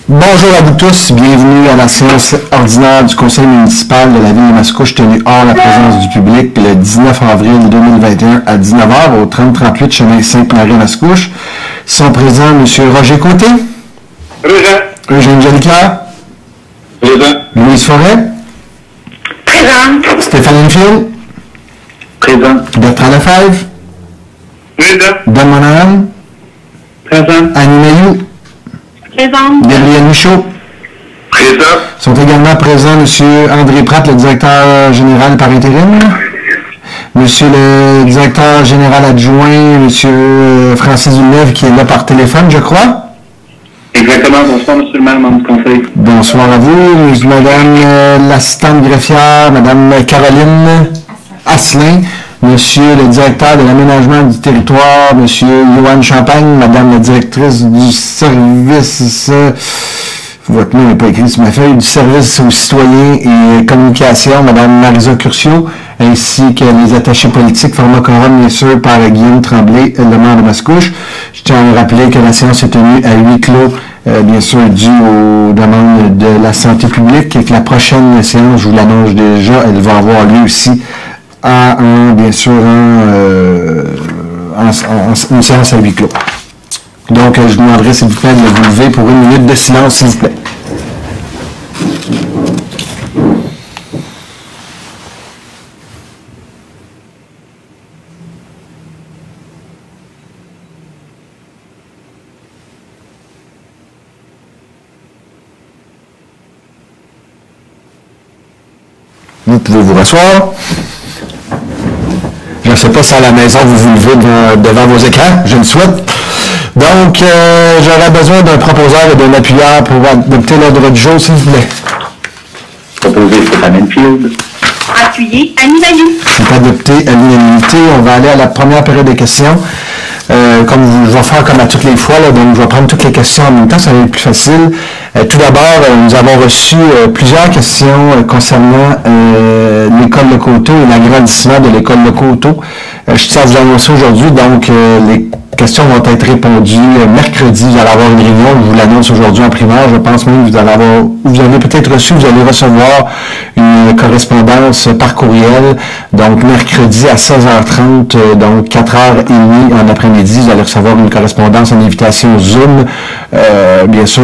Bonjour à vous tous, bienvenue à la séance ordinaire du conseil municipal de la ville de Mascouche tenue hors la présence du public le 19 avril 2021 à 19h au 3038 chemin Sainte-Marie-Mascouche. Sont présents M. Roger Côté. Présent. Eugène Jolicoeur. Présent. Louise Forêt. Présent. Stéphane Field. Présent. Bertrand Lefebvre. Présent. Dan Monahan. Présent. Annie Mayou. Présent. Gabriel Michaud. Présent. Sont également présents M. André Pratt, le directeur général par intérim. Monsieur le directeur général adjoint, M. Francis Villeneuve, qui est là par téléphone, je crois. Exactement. Bonsoir, monsieur le maire, membre du conseil. Bonsoir à vous. Madame l'assistante greffière, Madame Caroline Asselin. Monsieur le directeur de l'aménagement du territoire, Monsieur Johan Champagne, Madame la directrice du service, votre nom n'est pas écrit sur ma feuille, du service aux citoyens et communication, Madame Marisa Curcio, ainsi que les attachés politiques, format quorum, bien sûr, par Guillaume Tremblay, le maire de Mascouche. Je tiens à rappeler que la séance est tenue à huis clos, bien sûr, dû aux demandes de la santé publique, et que la prochaine séance, je vous l'annonce déjà, elle va avoir lieu aussi bien sûr, une séance à huis clos. Donc, je vous demanderai, s'il vous plaît, de vous lever pour une minute de silence, s'il vous plaît. Vous pouvez vous rasseoir. Je ne sais pas si à la maison vous vous levez devant vos écrans, je le souhaite. Donc, j'aurais besoin d'un proposeur et d'un appuyeur pour adopter l'ordre du jour, s'il vous plaît. Proposé Stéphane Field. Appuyé Annie Mayou. C'est adopté à l'unanimité. On va aller à la première période de questions. Je vais faire comme à toutes les fois, là, donc je vais prendre toutes les questions en même temps, ça va être plus facile. Tout d'abord, nous avons reçu plusieurs questions concernant l'école de Coteau et l'agrandissement de l'école de Coteau. Je tiens à vous annoncer aujourd'hui, donc les questions vont être répondues mercredi. Vous allez avoir une réunion, je vous l'annonce aujourd'hui en primaire. Je pense même que vous avez peut-être reçu, vous allez recevoir une correspondance par courriel. Donc, mercredi à 16h30, donc 4h30 en après-midi, vous allez recevoir une correspondance en invitation Zoom, bien sûr,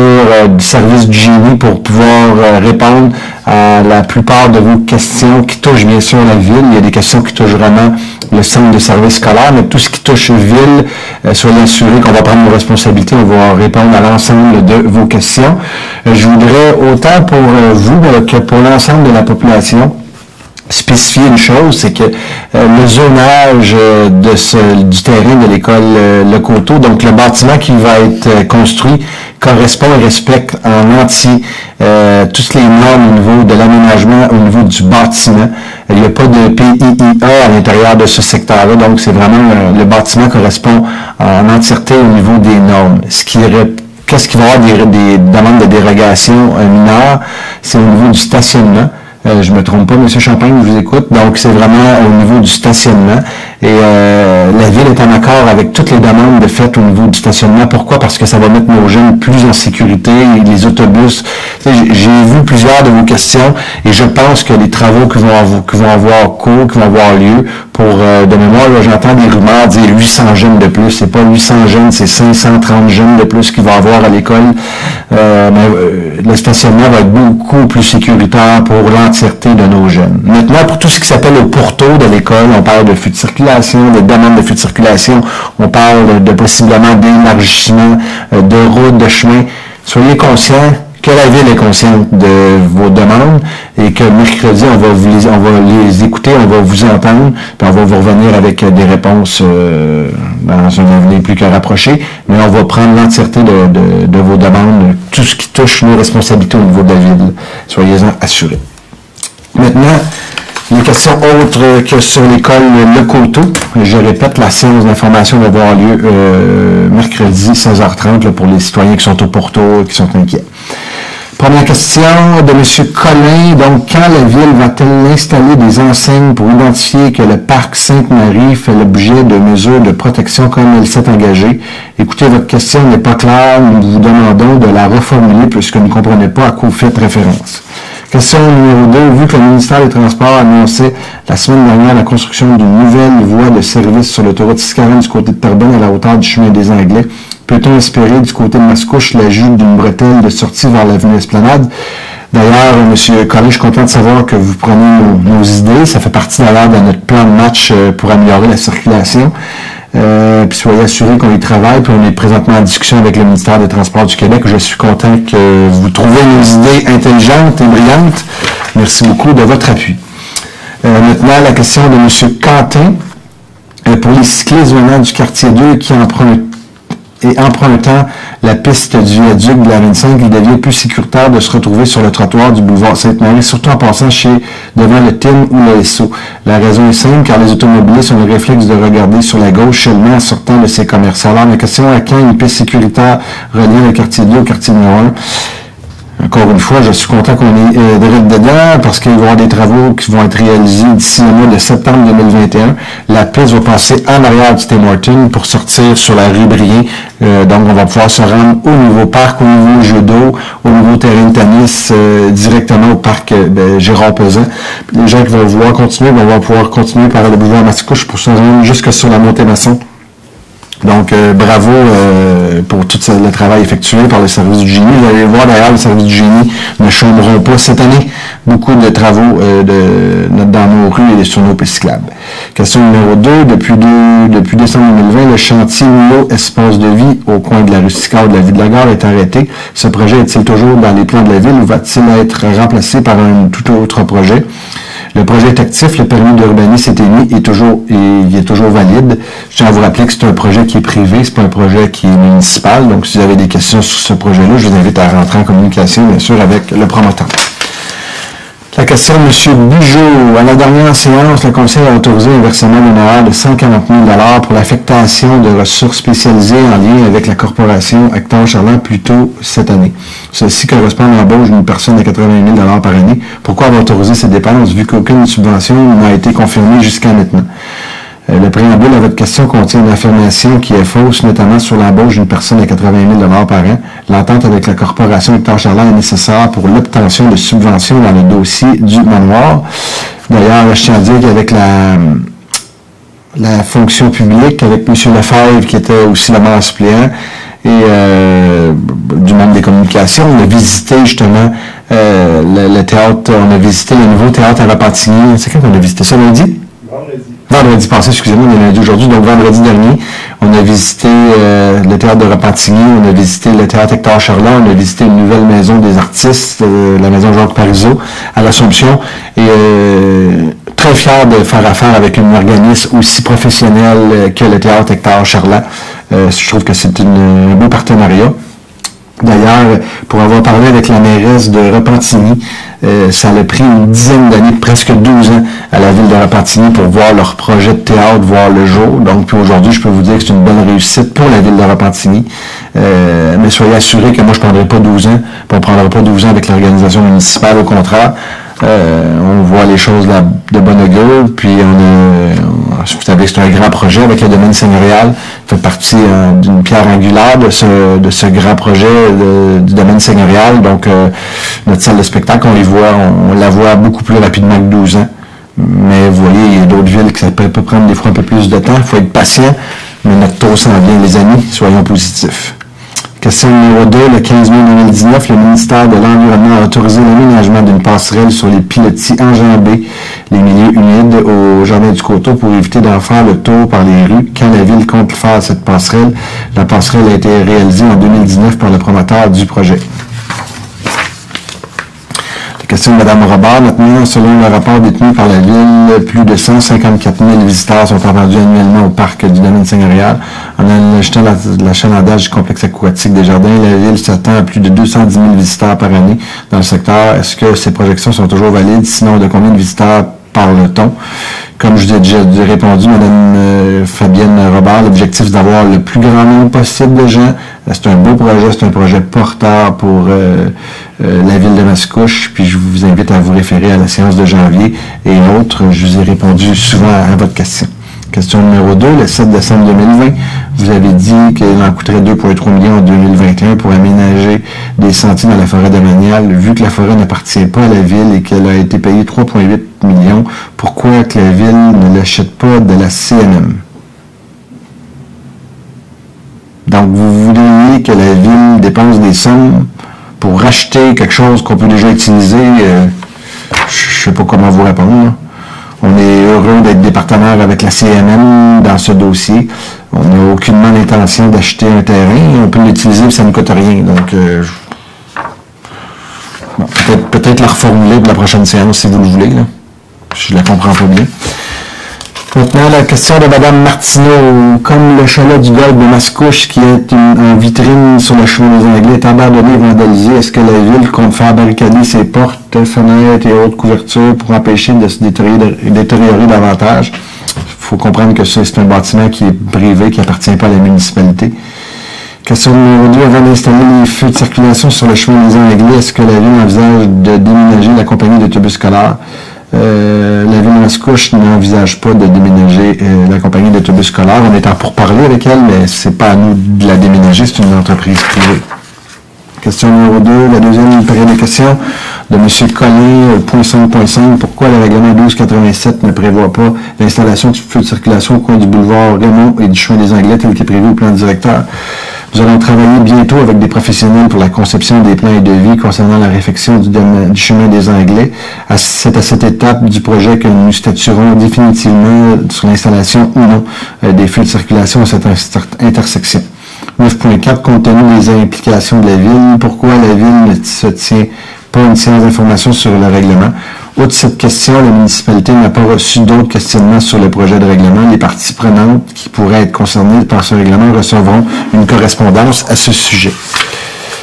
du service du génie pour pouvoir répondre à la plupart de vos questions qui touchent bien sûr la ville. Il y a des questions qui touchent vraiment le centre de service scolaire, mais tout ce qui touche ville, soyez assurés qu'on va prendre nos responsabilités, on va répondre à l'ensemble de vos questions. Je voudrais, autant pour vous que pour l'ensemble de la population, spécifier une chose, c'est que le zonage du terrain de l'école Le Coteau, donc le bâtiment qui va être construit, correspond et respecte en entier toutes les normes au niveau de l'aménagement, au niveau du bâtiment. Il n'y a pas de PIIA à l'intérieur de ce secteur-là, donc c'est vraiment le bâtiment correspond en entièreté au niveau des normes. Qu'est-ce qu'il va y avoir des demandes de dérogation mineures? C'est au niveau du stationnement. Je me trompe pas, M. Champagne, je vous écoute. Donc, c'est vraiment au niveau du stationnement. Et la ville est en accord avec toutes les demandes faites au niveau du stationnement. Pourquoi? Parce que ça va mettre nos jeunes plus en sécurité. Les autobus. J'ai vu plusieurs de vos questions et je pense que les travaux qui vont avoir cours, qui vont avoir lieu, pour de mémoire, j'entends des rumeurs dire 800 jeunes de plus. C'est pas 800 jeunes, c'est 530 jeunes de plus qu'il va avoir à l'école. Le stationnement va être beaucoup plus sécuritaire pour l'entièreté de nos jeunes. Maintenant, pour tout ce qui s'appelle le pourtour de l'école, on parle de flux de circulation, de demandes de flux de circulation, on parle de possiblement d'élargissement de routes, de chemins. Soyez conscients que la ville est consciente de vos demandes et que mercredi, on va les écouter, on va vous entendre, puis on va vous revenir avec des réponses dans un avenir plus que rapproché, mais on va prendre l'entièreté de vos demandes, tout ce qui touche nos responsabilités au niveau de la ville. Soyez-en assurés. Maintenant, les questions autres que sur l'école Le Coteau. Je répète, la séance d'information va avoir lieu mercredi 16h30 là, pour les citoyens qui sont au pourtour et qui sont inquiets. Première question de M. Collin. Donc, quand la Ville va-t-elle installer des enseignes pour identifier que le parc Sainte-Marie fait l'objet de mesures de protection comme elle s'est engagée? Écoutez, votre question n'est pas claire. Nous vous demandons de la reformuler puisque vous ne comprenez pas à quoi vous faites référence. Question numéro 2. Vu que le ministère des Transports a annoncé la semaine dernière la construction d'une nouvelle voie de service sur l'autoroute 640 du côté de Terrebonne à la hauteur du chemin des Anglais, peut-on espérer du côté de Mascouche l'ajout d'une bretelle de sortie vers l'avenue Esplanade? D'ailleurs, M. Collin, je suis content de savoir que vous prenez nos idées. Ça fait partie d'ailleurs de notre plan de match pour améliorer la circulation. Puis soyez assurés qu'on y travaille, puis on est présentement en discussion avec le ministère des Transports du Québec. Je suis content que vous trouviez nos idées intelligentes et brillantes. Merci beaucoup de votre appui. Maintenant, la question de M. Quentin. Pour les cyclistes venant du quartier 2 qui empruntant la piste du viaduc de la 25, il devient plus sécuritaire de se retrouver sur le trottoir du boulevard Sainte-Marie, surtout en passant devant le TIM ou le SO. La raison est simple, car les automobilistes ont le réflexe de regarder sur la gauche seulement en sortant de ces commerces. Alors, la question à quand une piste sécuritaire reliant le quartier 2 au quartier numéro 1? Encore une fois, je suis content qu'on est direct dedans parce qu'il va y avoir des travaux qui vont être réalisés d'ici le mois de septembre 2021. La piste va passer en arrière du Tim Hortons pour sortir sur la rue Brien. Donc, on va pouvoir se rendre au nouveau parc, au nouveau jeu d'eau, au nouveau terrain de tennis, directement au parc Gérard Pesan. Les gens qui vont vouloir continuer vont pouvoir continuer par le boulevard Mascouche pour se rendre jusque sur la montée Masson. Donc, bravo pour tout le travail effectué par le service du génie. Vous allez voir d'ailleurs, le service du génie ne chômeront pas cette année. Beaucoup de travaux dans nos rues et sur nos pistes cyclables. Question numéro 2. Depuis décembre 2020, le chantier L'eau Espace de vie au coin de la rue Sicard de la Ville de la Gare est arrêté. Ce projet est-il toujours dans les plans de la Ville ou va-t-il être remplacé par un tout autre projet? Le projet est actif, le permis d'urbanisme est émis et il est toujours valide. Je tiens à vous rappeler que c'est un projet qui est privé, c'est pas un projet qui est municipal. Donc, si vous avez des questions sur ce projet-là, je vous invite à rentrer en communication, bien sûr, avec le promoteur. La question de M. Bugeaud. À la dernière séance, le Conseil a autorisé un versement d'honoraires de 140 000 $ pour l'affectation de ressources spécialisées en lien avec la corporation Hector Charland plus tôt cette année. Ceci correspond à l'embauche d'une personne de 80 000 $ par année. Pourquoi avoir autorisé ces dépenses vu qu'aucune subvention n'a été confirmée jusqu'à maintenant? Le préambule à votre question contient une affirmation qui est fausse, notamment sur l'embauche d'une personne à 80 000 $ par an. L'entente avec la corporation Hector Charland est nécessaire pour l'obtention de subventions dans le dossier du manoir. D'ailleurs, je tiens à dire qu'avec la fonction publique, avec M. Lefebvre, qui était aussi le membre suppléant, et du monde des communications, on a visité justement le théâtre, on a visité le nouveau théâtre à Repentigny. C'est quand on a visité ça, lundi? Vendredi passé, excusez-moi, on est lundi aujourd'hui, donc vendredi dernier, on a visité le théâtre de Repentigny, on a visité le théâtre Hector Charland, on a visité une nouvelle maison des artistes, la maison Jacques Parizeau, à l'Assomption, et très fier de faire affaire avec un organisme aussi professionnel que le théâtre Hector Charland. Je trouve que c'est un beau partenariat. D'ailleurs, pour avoir parlé avec la mairesse de Repentigny, ça a pris une dizaine d'années, presque 12 ans, à la ville de Repentigny pour voir leur projet de théâtre voir le jour. Donc, puis aujourd'hui, je peux vous dire que c'est une bonne réussite pour la ville de Repentigny. Mais soyez assurés que moi, je ne prendrai pas 12 ans, puis on ne prendra pas 12 ans avec l'organisation municipale, au contraire. On voit les choses là, de bonne augure, puis vous savez que c'est un grand projet avec le domaine seigneurial, fait partie d'une pierre angulaire de ce grand projet du domaine seigneurial. Donc, notre salle de spectacle, on la voit beaucoup plus rapidement que 12 ans. Mais vous voyez, il y a d'autres villes que ça peut prendre des fois un peu plus de temps. Il faut être patient, mais notre tour s'en vient, les amis. Soyons positifs. Question numéro 2, le 15 mai 2019, le ministère de l'Environnement a autorisé l'aménagement d'une passerelle sur les pilotis enjambés, les milieux humides au Jardin du Coteau pour éviter d'en faire le tour par les rues. Quand la ville compte faire cette passerelle, la passerelle a été réalisée en 2019 par le promoteur du projet. Question de Mme Robert. Maintenant, selon le rapport détenu par la Ville, plus de 154 000 visiteurs sont entendus annuellement au parc du domaine seigneurial. En ajoutant l'achalandage du complexe aquatique des jardins, la Ville s'attend à plus de 210 000 visiteurs par année dans le secteur. Est-ce que ces projections sont toujours valides? Sinon, de combien de visiteurs parle-t-on? Comme je vous ai déjà répondu, Mme Fabienne Robert, l'objectif c'est d'avoir le plus grand nombre possible de gens. C'est un beau projet, c'est un projet porteur pour la ville de Mascouche, puis je vous invite à vous référer à la séance de janvier et autres. Je vous ai répondu souvent à votre question. Question numéro 2, le 7 décembre 2020, vous avez dit qu'il en coûterait 2,3 millions en 2021 pour aménager des sentiers dans la forêt domaniale. Vu que la forêt n'appartient pas à la ville et qu'elle a été payée 3,8 millions, pourquoi que la ville ne l'achète pas de la CNM? Donc, vous voudriez que la ville dépense des sommes pour racheter quelque chose qu'on peut déjà utiliser? Je ne sais pas comment vous répondre, là. On est heureux d'être des partenaires avec la CNM dans ce dossier. On n'a aucunement l'intention d'acheter un terrain. On peut l'utiliser, ça ne coûte rien. Donc, bon, peut-être la reformuler pour la prochaine séance si vous le voulez, là. Je ne la comprends pas bien. Maintenant, la question de Mme Martineau. Comme le chalet du golfe de Mascouche, qui est en vitrine sur le chemin des Anglais, est abandonné et vandalisé, est-ce que la ville compte faire barricader ses portes, fenêtres et autres couvertures pour empêcher de se détériorer davantage? Il faut comprendre que c'est un bâtiment qui est privé, qui n'appartient pas à la municipalité. Question numéro 2. Avant d'installer les feux de circulation sur le chemin des Anglais, est-ce que la ville envisage de déménager la compagnie d'autobus scolaires? La ville de Mascouche n'envisage pas de déménager la compagnie d'autobus scolaires. On est en pourparlers avec elle, mais c'est pas à nous de la déménager, c'est une entreprise privée. Question numéro 2, la deuxième période de questions de M. Collin, point 5.5. Pourquoi le règlement 1287 ne prévoit pas l'installation du feu de circulation au coin du boulevard Raymond et du chemin des Anglais tel que prévu au plan directeur? Nous allons travailler bientôt avec des professionnels pour la conception des plans et devis concernant la réfection du chemin des Anglais. C'est à cette étape du projet que nous statuerons définitivement sur l'installation ou non des feux de circulation à cette intersection. 9.4, compte tenu des implications de la ville, pourquoi la ville ne se tient pas une séance d'information sur le règlement? Outre cette question, la municipalité n'a pas reçu d'autres questionnements sur le projet de règlement. Les parties prenantes qui pourraient être concernées par ce règlement recevront une correspondance à ce sujet.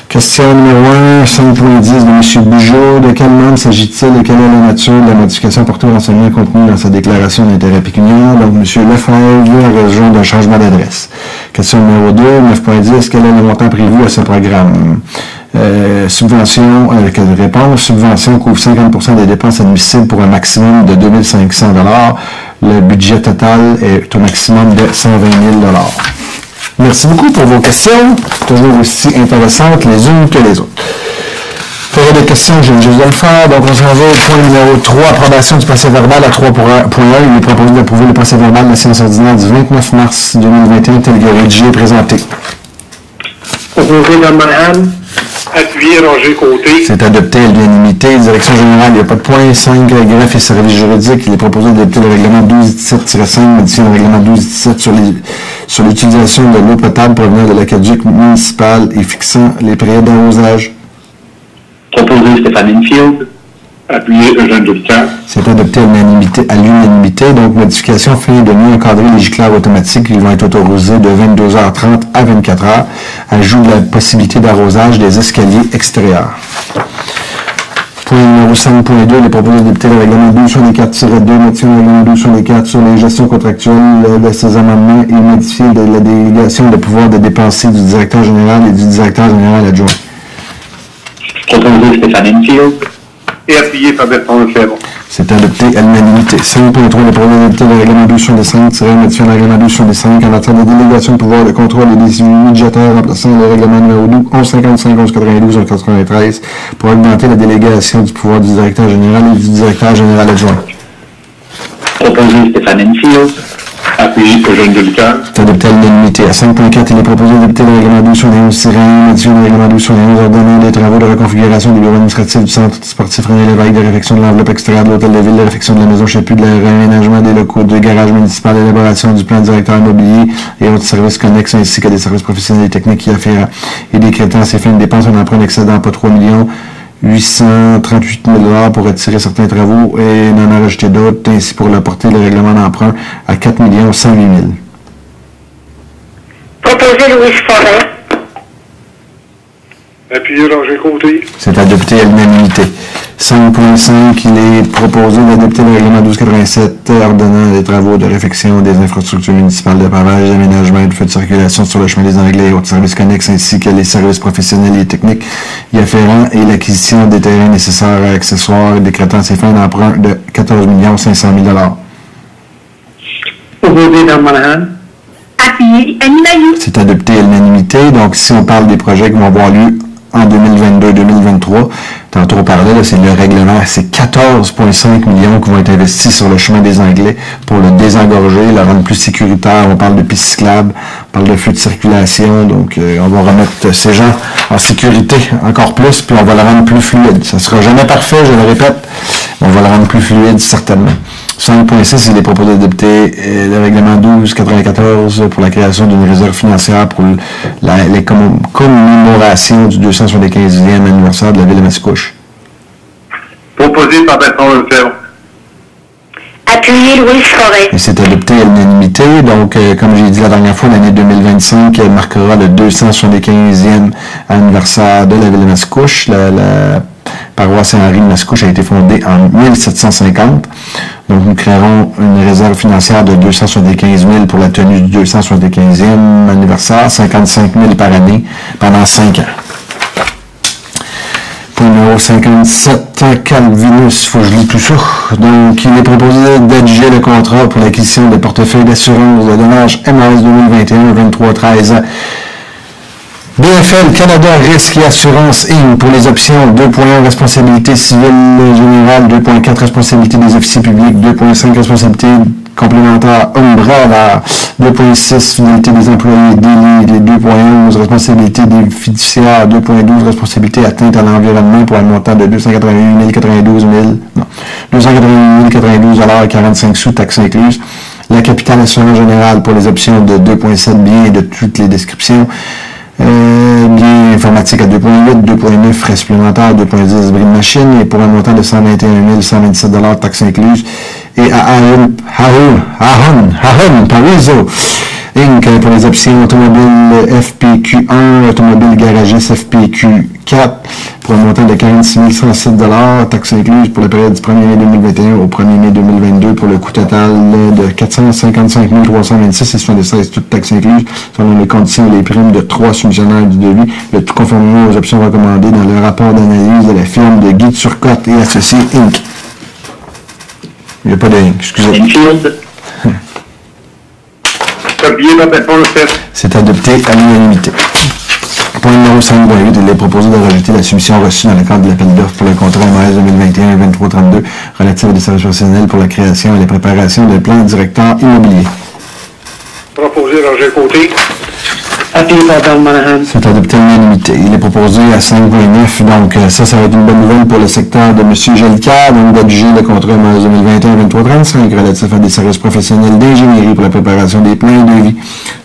Question numéro 1, 5.10 de M. Bugeaud. De quel membre s'agit-il et quelle est la nature de la modification portée au renseignement contenu dans sa déclaration d'intérêt pécuniaire? Donc, M. Lefebvre a raison d'un changement d'adresse. Question numéro 2, 9.10, quel est le montant prévu à ce programme? Subvention, quelle réponse? Subvention couvre 50% des dépenses admissibles pour un maximum de 2 500 $. Le budget total est au maximum de 120 000 $. Merci beaucoup pour vos questions, toujours aussi intéressantes les unes que les autres. Période de questions, je viens juste de le faire. Donc, on s'en va au point numéro 3, approbation du procès verbal à 3.1. Il est proposé d'approuver le procès verbal de la séance ordinaire du 29 mars 2021 tel que rédigé et présenté. Proposé dans Manhattan. Appuyé Roger Côté. C'est adopté à l'unanimité. Direction générale, il n'y a pas de point. 5, greffe et services juridiques. Il est proposé d'adopter le règlement 1217-5, modifiant le règlement 1217 sur l'utilisation de l'eau potable provenant de l'aqueduc municipal et fixant les périodes d'arrosage. Proposé Stéphane Infield. Appuyé Eugène Ducas. C'est adopté à l'unanimité. Donc, modification afin de mieux encadrer les gicleurs automatiques. Ils vont être autorisés de 22h30 à 24h. Ajout de la possibilité d'arrosage des escaliers extérieurs. Point numéro 5.2, il est proposé d'adopter le règlement 1264-2, modifiant le règlement 1264 sur les gestions contractuelles de ces amendements et modifier la délégation de pouvoir de dépenser du directeur général et du directeur général adjoint. Proposé Stéphane Infield. Et appuyé par Bertrand Lefebvre. C'est adopté à l'unanimité. 5.3, le projet d'adopter le règlement 1265, modifiant le règlement 1265 en matière de délégation de pouvoir de contrôle et des suivis budgétaires remplaçant le règlement numéro 1155, 1192, 1193 pour augmenter la délégation du pouvoir du directeur général et du directeur général adjoint. Proposé Stéphane Infield. Appuyé Eugène Ducas. C'est adopté à l'unanimité. À 5.4, il est proposé d'adopter le règlement 1271-1, modifiant le règlement 1271 ordonnant des travaux de reconfiguration du bureau administratif du centre sportif René Lévesque, de réfection de l'enveloppe extérieure de l'hôtel de ville, de réfection de la maison Chaput, de réaménagement des locaux de garage municipal, d'élaboration du plan directeur immobilier et autres services connexes ainsi que des services professionnels et techniques qui afférents et décrétant à ces fins de dépenses un emprunt excédant pas 3 838 000 $ pour retirer certains travaux et n'en a rajouté d'autres, ainsi pour le porter le règlement d'emprunt à 4 108 000 $. Proposé Louise Forêt. Appuyé Roger Côté. C'est adopté à l'unanimité. 5.5, il est proposé d'adopter le règlement 1287 ordonnant les travaux de réfection des infrastructures municipales de pavage, d'aménagement et de feux de circulation sur le chemin des Anglais et autres services connexes ainsi que les services professionnels et techniques y afférents et l'acquisition des terrains nécessaires et accessoires et décrétant ses fins d'emprunt de 14 500 000 $. Proposé dans Monahan. Appuyé Animalius. C'est adopté à l'unanimité. Donc, si on parle des projets qui vont avoir lieu en 2022-2023, tantôt on parlait, là, c'est le règlement, c'est 14,5 millions qui vont être investis sur le chemin des Anglais pour le désengorger, le rendre plus sécuritaire. On parle de pistes cyclables, on parle de feux de circulation. Donc, on va remettre ces gens en sécurité encore plus, puis on va le rendre plus fluide. Ça ne sera jamais parfait, je le répète, mais on va le rendre plus fluide, certainement. 5.6, il est proposé d'adopter le règlement 1294 pour la création d'une réserve financière pour les commémorations du 275e anniversaire de la ville de Mascouche. Proposé par Bertrand Lefebvre. Appuyé Louise Forêt. Et c'est adopté à l'unanimité. Donc, comme j'ai dit la dernière fois, l'année 2025 marquera le 275e anniversaire de la ville de Mascouche. La paroisse Saint-Henri de Mascouche a été fondée en 1750. Donc, nous créerons une réserve financière de 275 000 pour la tenue du 275e anniversaire, 55 000 par année pendant 5 ans. Point numéro 57, Calvinus, il faut que je lis tout ça. Donc, il est proposé d'adjuger le contrat pour l'acquisition de portefeuilles d'assurance de dommages MAS 2021-23-13. BFL Canada Risque et Assurance Inc. pour les options 2.1 responsabilité civile générale, 2.4 responsabilité des officiers publics, 2.5 responsabilité complémentaire Umbrella, 2.6 fidélité des employés délit, 2.11 responsabilité des fiduciaires, 2.12 responsabilité atteinte à l'environnement pour un montant de 288 092 $ et 45 sous taxes incluses. La capitale assurance générale pour les options de 2.7 biens et de toutes les descriptions. Bien informatique à 2.8, 2.9 frais supplémentaires, 2.10 bris de machine et pour un montant de 121 127 $ taxes incluses. Et à Ahon Pariso Inc. pour les options automobile FPQ1, automobile garagiste FPQ4 pour un montant de 46 107 $, taxes incluses pour la période du 1er mai 2021 au 1er mai 2022 pour le coût total de 455 326 et 76 toutes taxes incluses selon les conditions et les primes de 3 soumissionnaires du devis, le tout conformément aux options recommandées dans le rapport d'analyse de la firme de Guy Turcotte et Associés Inc. Il n'y a pas de Inc, excusez. Enfield. Appuyé par Bertrand Lefebvre. C'est adopté à l'unanimité. Point numéro 5.8, il est proposé de rajouter la soumission reçue dans le cadre de l'appel d'offres pour le contrat MAS 2021-23-32 relatif à des services professionnels pour la création et la préparation d'un plan directeur immobilier. Proposé Roger Côté. Appuyé par Don Monahan. C'est adopté à l'unanimité. Il est proposé à 5.9, donc ça va être une bonne nouvelle pour le secteur de M. Jelka, donc d'adjuger le contrat MAS 2021-23-35 relatif à des services professionnels d'ingénierie pour la préparation des plans de vie,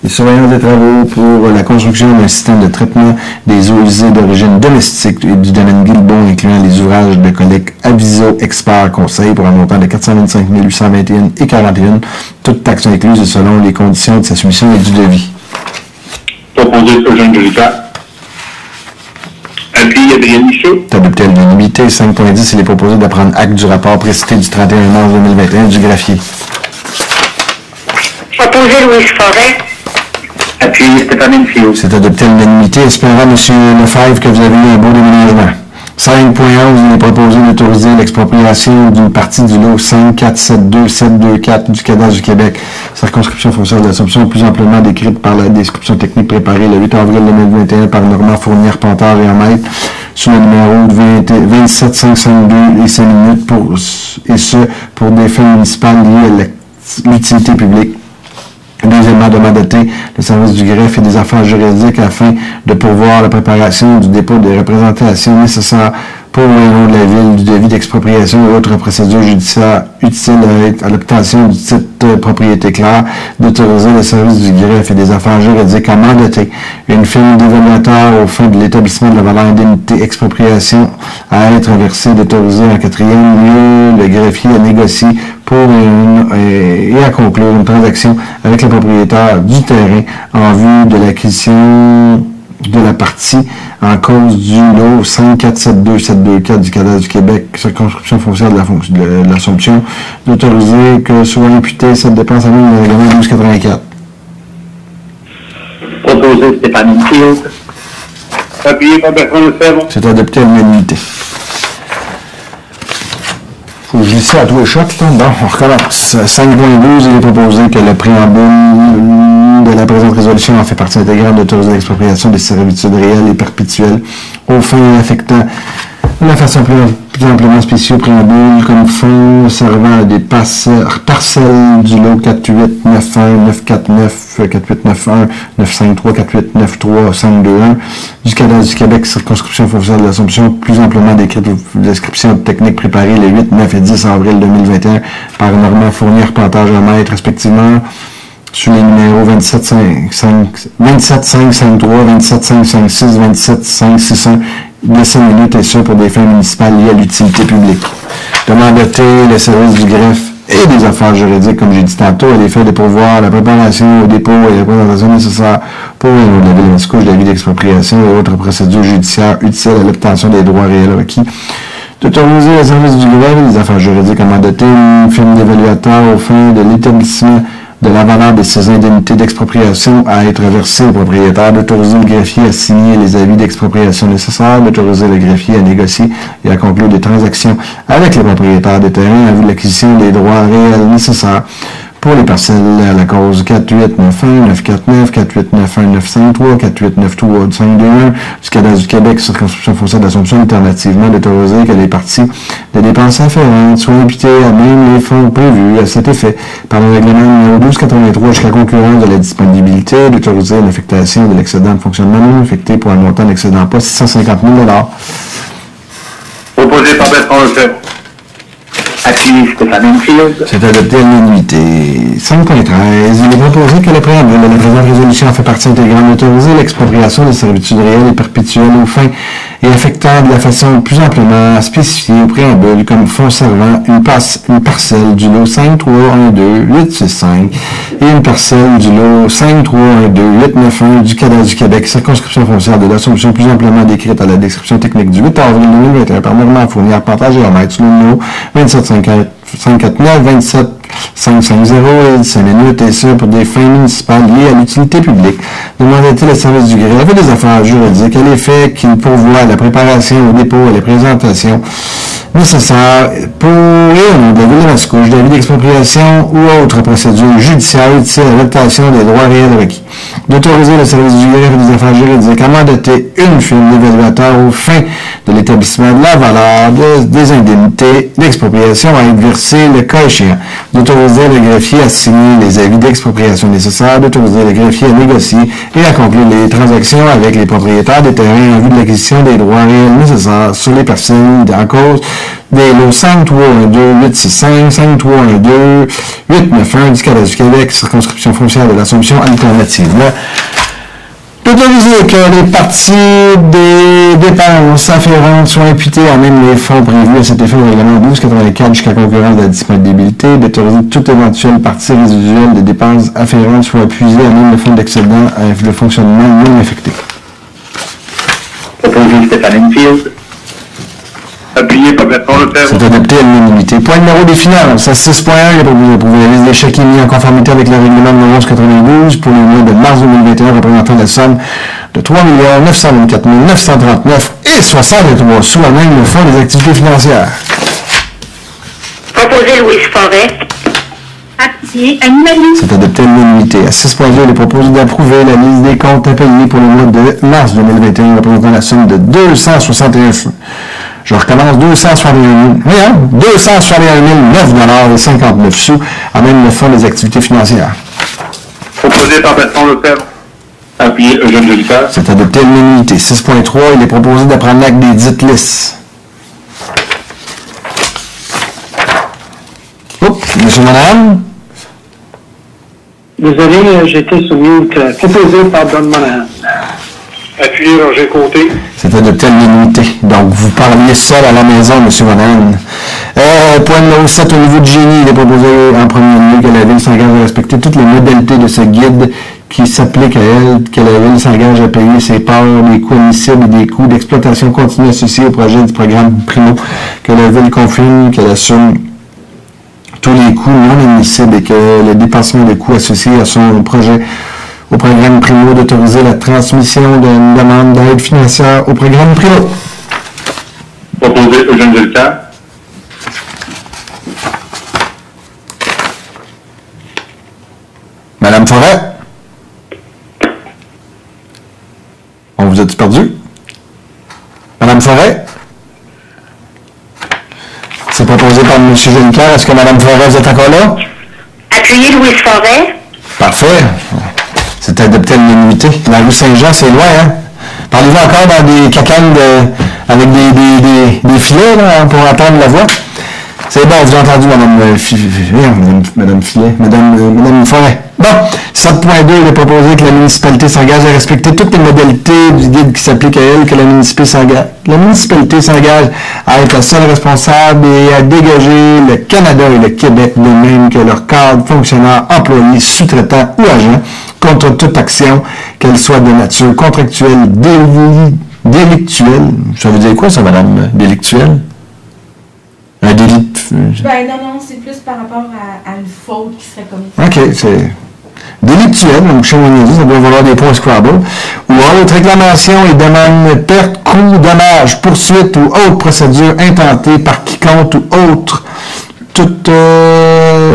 des surveillances des travaux pour la construction d'un système de traitement des eaux usées d'origine domestique et du domaine Guilbon, incluant les ouvrages de collecte Aviso Expert Conseil pour un montant de 425 821 et 41, toutes taxes incluses et selon les conditions de sa soumission et du devis. Proposé Eugène Jolicoeur. Appuyé Adrien Michaud. C'est adopté à l'unanimité. 5.10, il est proposé de prendre acte du rapport précité du 31 mars 2021 du greffier. Proposé Louise Forêt. Appuyé Stéphane Enfield. C'est adopté à l'unanimité. Espérant, M. Lefebvre, que vous avez eu un beau déménagement. 5.11, il est proposé d'autoriser l'expropriation d'une partie du lot 5472724 du cadastre du Québec. Circonscription foncière d'Assomption, plus amplement décrite par la description technique préparée le 8 avril 2021 par Normand Fournière-Pantard et Amètre, sous le numéro 27552 et 5 minutes, et ce, pour des fins municipales liées à l'utilité publique. Deuxièmement, de mandater le service du greffe et des affaires juridiques afin de pourvoir la préparation du dépôt des représentations nécessaires pour le nom de la ville, du devis d'expropriation et autres procédures judiciaires utiles à l'obtention du titre propriété claire, d'autoriser le service du greffe et des affaires juridiques à mandater une firme d'évaluateur aux fins de l'établissement de la valeur indemnité expropriation à être versée, d'autoriser en 4e lieu le greffier à négocier pour et à conclure une transaction avec le propriétaire du terrain en vue de l'acquisition de la partie en cause du lot 5472724 du cadastre du Québec, circonscription foncière de l'Assomption, d'autoriser que soit imputée cette dépense à même le règlement 1284. Proposé Stéphane Field. Appuyé par Bertrand Lefebvre. C'est adopté à l'unanimité. Faut que je lis ça à tous les chocs, là. Bon, on recommence. 5.12, il est proposé que le préambule de la présente résolution en fait partie intégrante d'autoriser l'expropriation des servitudes réelles et perpétuelles aux fins affectant de la façon plus amplement spécifiée au préambule comme fonds servant à des parcelles du lot 4891, 949, 4891, 953, 4893, 521 du cadastre du Québec, circonscription foncière de l'Assomption, plus amplement décrite aux descriptions techniques préparées les 8, 9 et 10 avril 2021 par Normand Fournier, Repentage à maître, respectivement, sur les numéros 27553, 27556, 27561, de 5 minutes et ça pour des fins municipales liées à l'utilité publique. Demandater le service du greffe et des affaires juridiques, comme j'ai dit tantôt, à l'effet de pourvoir la préparation au dépôt et la présentation nécessaire pour la ville de Mascouche d'avis d'expropriation et autres procédures judiciaires utiles à l'obtention des droits réels requis. D'autoriser le service du greffe et des affaires juridiques à mandater une firme d'évaluateur aux fins de l'établissement de la valeur de ces indemnités d'expropriation à être versées au propriétaire, d'autoriser le greffier à signer les avis d'expropriation nécessaires, d'autoriser le greffier à négocier et à conclure des transactions avec les propriétaires des terrains en vue de l'acquisition des droits réels nécessaires pour les parcelles à la cause 4891, 949, 4891, 953, 4893, 521 du cadastre du Québec, circonscription foncière d'Assomption, alternativement d'autoriser que les parties de dépenses afférentes soient imputées à même les fonds prévus à cet effet par le règlement numéro 1283 jusqu'à concurrence de la disponibilité, d'autoriser l'affectation de l'excédent de fonctionnement non affecté pour un montant d'excédent pas 650 000 $. Proposé par Bertrand Lefebvre. Appuyé Stéphane Field. C'est adopté à l'unanimité. 5.13. Il est proposé que le préambule de la présente résolution en fait partie intégrante d'autoriser l'expropriation des servitudes réelles et perpétuelles aux fins et affectant de la façon plus amplement spécifiée au préambule comme fonds servant une parcelle du lot 5312-865 et une parcelle du lot 5312-891 du cadastre du Québec, circonscription foncière de l'Assomption plus amplement décrite à la description technique du 8 avril 2021 par Normand Fournier, Repentage à maître sur le numéro 27549, 27550 et 5 minutes, et ce pour des fins municipales liées à l'utilité publique. Demandater le service du greffe et des affaires juridiques à l'effet qu'il pourvoit à la préparation, au dépôt et à la présentation nécessaires pour et au nom de la ville de Mascouche d'avis d'expropriation ou autres procédures judiciaires utiles à l'obtention des droits réels requis. D'autoriser le service du greffe et des affaires juridiques à mandater une firme d'évaluateur aux fins de l'établissement de la valeur des indemnités d'expropriation à être versées le cas échéant. D'autoriser le greffier à signer les avis d'expropriation nécessaires, d'autoriser le greffier à négocier et à conclure les transactions avec les propriétaires des terrains en vue de l'acquisition des droits réels nécessaires sur les personnes en cause des lots 5312-865, 5312, 891 du cadastre du Québec, circonscription foncière de l'Assomption, alternativement. D'autoriser que les parties des dépenses afférentes soient imputées à même les fonds prévus à cet effet au règlement 1284 jusqu'à concurrence de la disponibilité, d'autoriser que toute éventuelle partie résiduelle des dépenses afférentes soit épuisée à même le fonds d'excédent à le fonctionnement non affecté. Proposé Stéphane Field. Appuyé par Bertrand Lefebvre. C'est adopté à l'unanimité. Point numéro des finances. À 6.1, il est proposé la liste des chèques émis en conformité avec le règlement numéro 1192 pour le mois de mars 2021 représentant la somme de 3 924 939 et 63 sous à même le fonds des activités financières. Proposé Louise Forêt. Appuyé Annie Malou. C'est adopté à l'unanimité. À 6.2, il est proposé d'approuver la liste des comptes appelés pour le mois de mars 2021 représentant la somme de 261. Je recommence 261 9 $59 sous à même le fonds des activités financières. Proposé par Bertrand Lefebvre. Appuyé Eugène Jolicoeur. C'est adopté à l'unanimité. 6.3, il est proposé de prendre l'acte des dites listes. Monsieur, madame. Désolé, j'ai été sur mute. Proposé par Don Monahan. Appuyé Roger Côté. C'est adopté à l'unanimité. Donc, vous parliez seul à la maison, monsieur Monahan. Point numéro 7, au niveau du génie, il est proposé en premier lieu que la Ville s'engage à respecter toutes les modalités de ce guide qui s'applique à elle, que la Ville s'engage à payer ses parts, les coûts admissibles et des coûts d'exploitation continue associés au projet du programme Primo, que la Ville confirme qu'elle assume tous les coûts non admissibles et que le dépassement des coûts associés à son projet au programme Primo d'autoriser la transmission d'une demande d'aide financière au programme Primo. Proposé Eugène Delcan. Madame Forêt? On vous a-tu perdu? Madame Forêt? C'est proposé par M. Génicard. Est-ce que Mme Forêt, vous êtes encore là? Appuyez Louise Forêt. Parfait. C'est adopté à l'unanimité. La rue Saint-Jean, c'est loin, hein? Parlez-vous encore dans des cacanes avec des filets, là, pour entendre la voix? C'est bon, vous avez entendu, Madame Filet, Madame Forêt. Bon, 7.2, il est proposé que la municipalité s'engage à respecter toutes les modalités du guide qui s'applique à elle, que la municipalité s'engage à être la seule responsable et à dégager le Canada et le Québec, de même que leurs cadres, fonctionnaires, employés, sous-traitants ou agents, contre toute action, qu'elle soit de nature contractuelle, délictuelle. Ça veut dire quoi, ça, Madame, délictuelle? Un délit de... Ben non, c'est plus par rapport à une faute qui serait commise. OK, c'est délictuel, donc chez Winnie, ça doit valoir des points Scrabble. Ou autre réclamation et demande perte, coût, dommage, poursuite ou autre procédure intentée par quiconque ou autre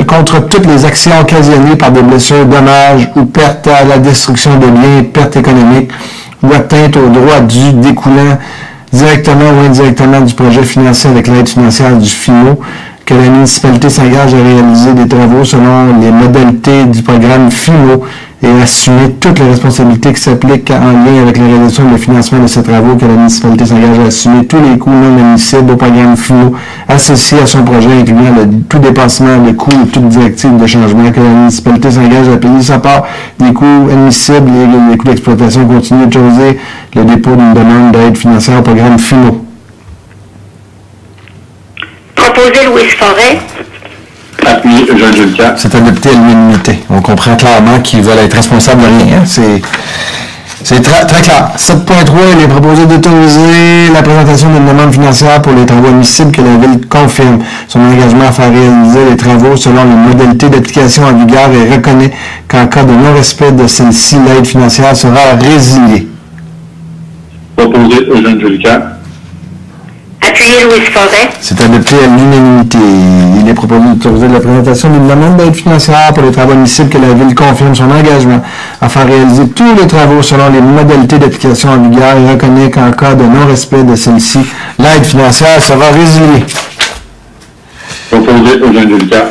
contre toutes les actions occasionnées par des blessures, dommages ou perte à la destruction de biens, perte économique ou atteinte aux droits dus découlant directement ou indirectement du projet financé avec l'aide financière du FIMO, que la municipalité s'engage à réaliser des travaux selon les modalités du programme FIMO et assumer toutes les responsabilités qui s'appliquent en lien avec la réalisation et le financement de ces travaux, que la municipalité s'engage à assumer tous les coûts non admissibles au programme FIMO associés à son projet, incluant tout dépassement de coûts ou toute directive de changement, que la municipalité s'engage à payer sa part des coûts admissibles et les coûts d'exploitation continue d'autoriser le dépôt d'une demande d'aide financière au programme FIMO. Proposé Louise Forêt. Appuyé Eugène Delcan. C'est adopté à l'unanimité. On comprend clairement qu'ils veulent être responsables de rien. Hein? C'est très, très clair. 7.3, il est proposé d'autoriser la présentation d'une demande financière pour les travaux admissibles, que la Ville confirme son engagement à faire réaliser les travaux selon les modalités d'application en vigueur et reconnaît qu'en cas de non-respect de celle-ci, l'aide financière sera résiliée. Proposé Eugène Delcan. Appuyez Louise Forêt. C'est adopté à l'unanimité. Il est proposé d'autoriser la présentation d'une demande d'aide financière pour les travaux admissibles, que la Ville confirme son engagement à faire réaliser tous les travaux selon les modalités d'application en vigueur et reconnaît qu'en cas de non-respect de celle-ci, l'aide financière sera résiliée. Proposé Eugène Delcan.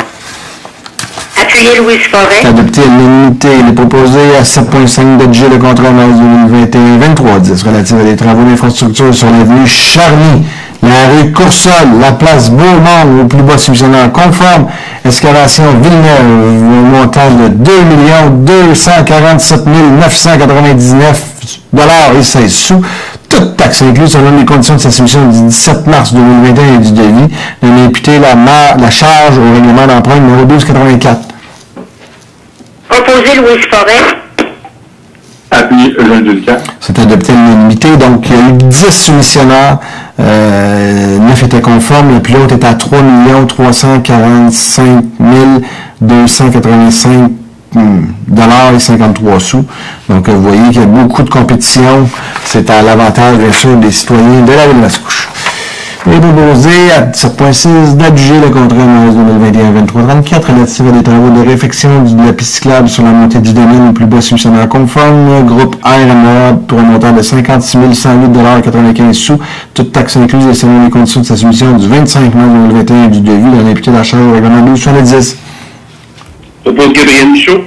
Appuyez Louise Forêt. C'est adopté à l'unanimité. Il est proposé à 7.5 d'adjuger le contrat mars 2021-23-10 relatif à des travaux d'infrastructure sur l'avenue Charny, la rue Coursol, la place Beaumont, au plus bas subventionnaire conforme, excavation Villeneuve, au montant de 2 247 999 $ et 16 sous, toute taxe incluse selon les conditions de sa soumission du 17 mars 2021 et du devis, de imputer la charge au règlement d'emprunt numéro 1284. Proposé Louise Forêt. Appuyé Eugène Delcan. C'est adopté à l'unanimité. Donc, il y a eu 10 soumissionnaires. 9 étaient conformes. Le plus haut était à 3 345 285 $ et 53 sous. Donc, vous voyez qu'il y a beaucoup de compétition. C'est à l'avantage, bien sûr, des citoyens de la Ville-Mascouche. Il est proposé à 7.6 d'adjuger le contrat mars 2021-23-34 relatif à des travaux de réfection de la piste cyclable sur la montée du domaine au plus bas subventionnaire conforme, groupe R&A, pour un montant de 56 108 $ et 95 sous, toute taxe incluse et selon les conditions de sa soumission du 25 mars 2021 et du devis, d'en imputer la charge au règlement 1270. Propose Gabriel Michaud.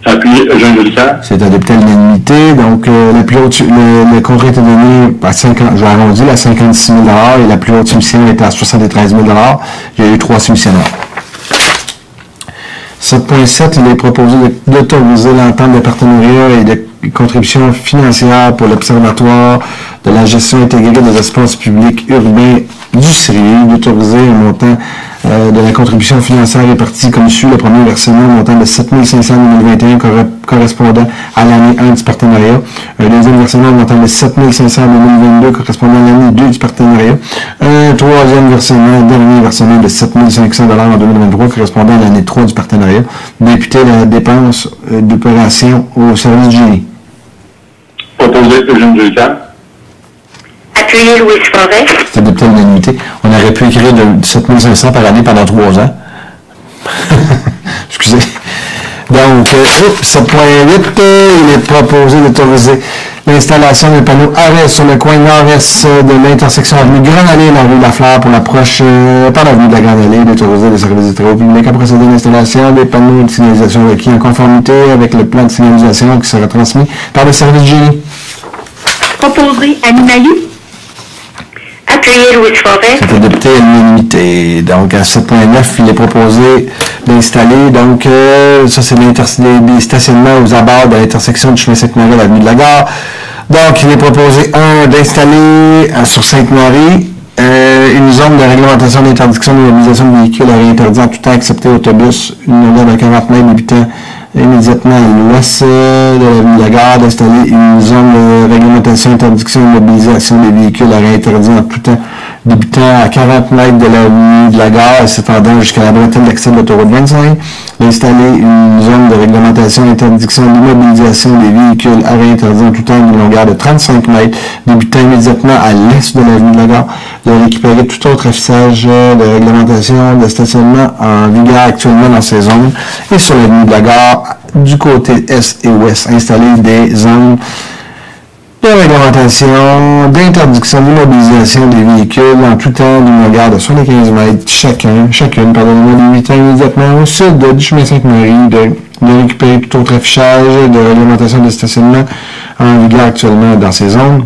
Appuyé Eugène Delcan. C'est adopté à l'unanimité. Donc, le contrat était donné à 50, je vais arrondir à 56 000 $ et la plus haute soumission était à 73 000 $. Il y a eu 3 soumissionnaires. 7.7, il est proposé d'autoriser l'entente de partenariat et de contribution financière pour l'Observatoire de la gestion intégrée des espaces publics urbains du Sérieux, d'autoriser un montant de la contribution financière répartie comme suit. Le premier versement montant de 7 500 en 2021 correspondant à l'année 1 du partenariat. Un deuxième versement montant de 7 500 en 2022 correspondant à l'année 2 du partenariat. Un troisième versement, dernier versement de 7 500 en 2023 correspondant à l'année 3 du partenariat. Député la dépense d'opération au service du génie. Proposé Eugène Ducal. Appuyez Louise Forêt. C'est adopté à l'unanimité. On aurait pu écrire de 7 500 par année pendant 3 ans. Excusez. Donc, 7.8, il est proposé d'autoriser l'installation d'un panneau arrêt sur le coin nord-est de l'intersection avenue Grande Allée et la rue Lafleur pour l'approche par l'avenue de la Grande Allée, d'autoriser les services des travaux publics à procéder à l'installation des panneaux de signalisation requis en conformité avec le plan de signalisation qui sera transmis par le service du génie. Proposé Annie Mailloux. Appuyez Louise Forêt. C'est adopté à l'unanimité. Donc, à 7.9, il est proposé d'installer, donc, ça, c'est des stationnements aux abords de l'intersection du chemin Sainte-Marie à l'avenue de la Gare. Donc, il est proposé, d'installer sur Sainte-Marie une zone de réglementation d'interdiction de mobilisation de véhicules à réinterdire en tout temps excepté autobus, une longueur de 40 mètres débutant immédiatement à l'ouest de l'avenue de la Gare, d'installer une zone de réglementation d'interdiction de mobilisation des véhicules à réinterdire en tout temps débutant à 40 mètres de l'avenue de la Gare et s'étendant jusqu'à la bretelle d'accès de l'autoroute 25, d'installer une zone de réglementation d'interdiction de l'immobilisation des véhicules à réinterdire en tout temps d'une longueur de 35 mètres débutant immédiatement à l'est de l'avenue de la Gare, de récupérer tout autre affichage de réglementation de stationnement en vigueur actuellement dans ces zones et sur l'avenue de la Gare du côté est et ouest, installer des zones de réglementation, d'interdiction d'immobilisation des véhicules en tout temps d'une longueur de 75 mètres chacune, limitant immédiatement au sud du chemin Sainte-Marie, de récupérer tout autre affichage de réglementation de stationnement en vigueur actuellement dans ces zones.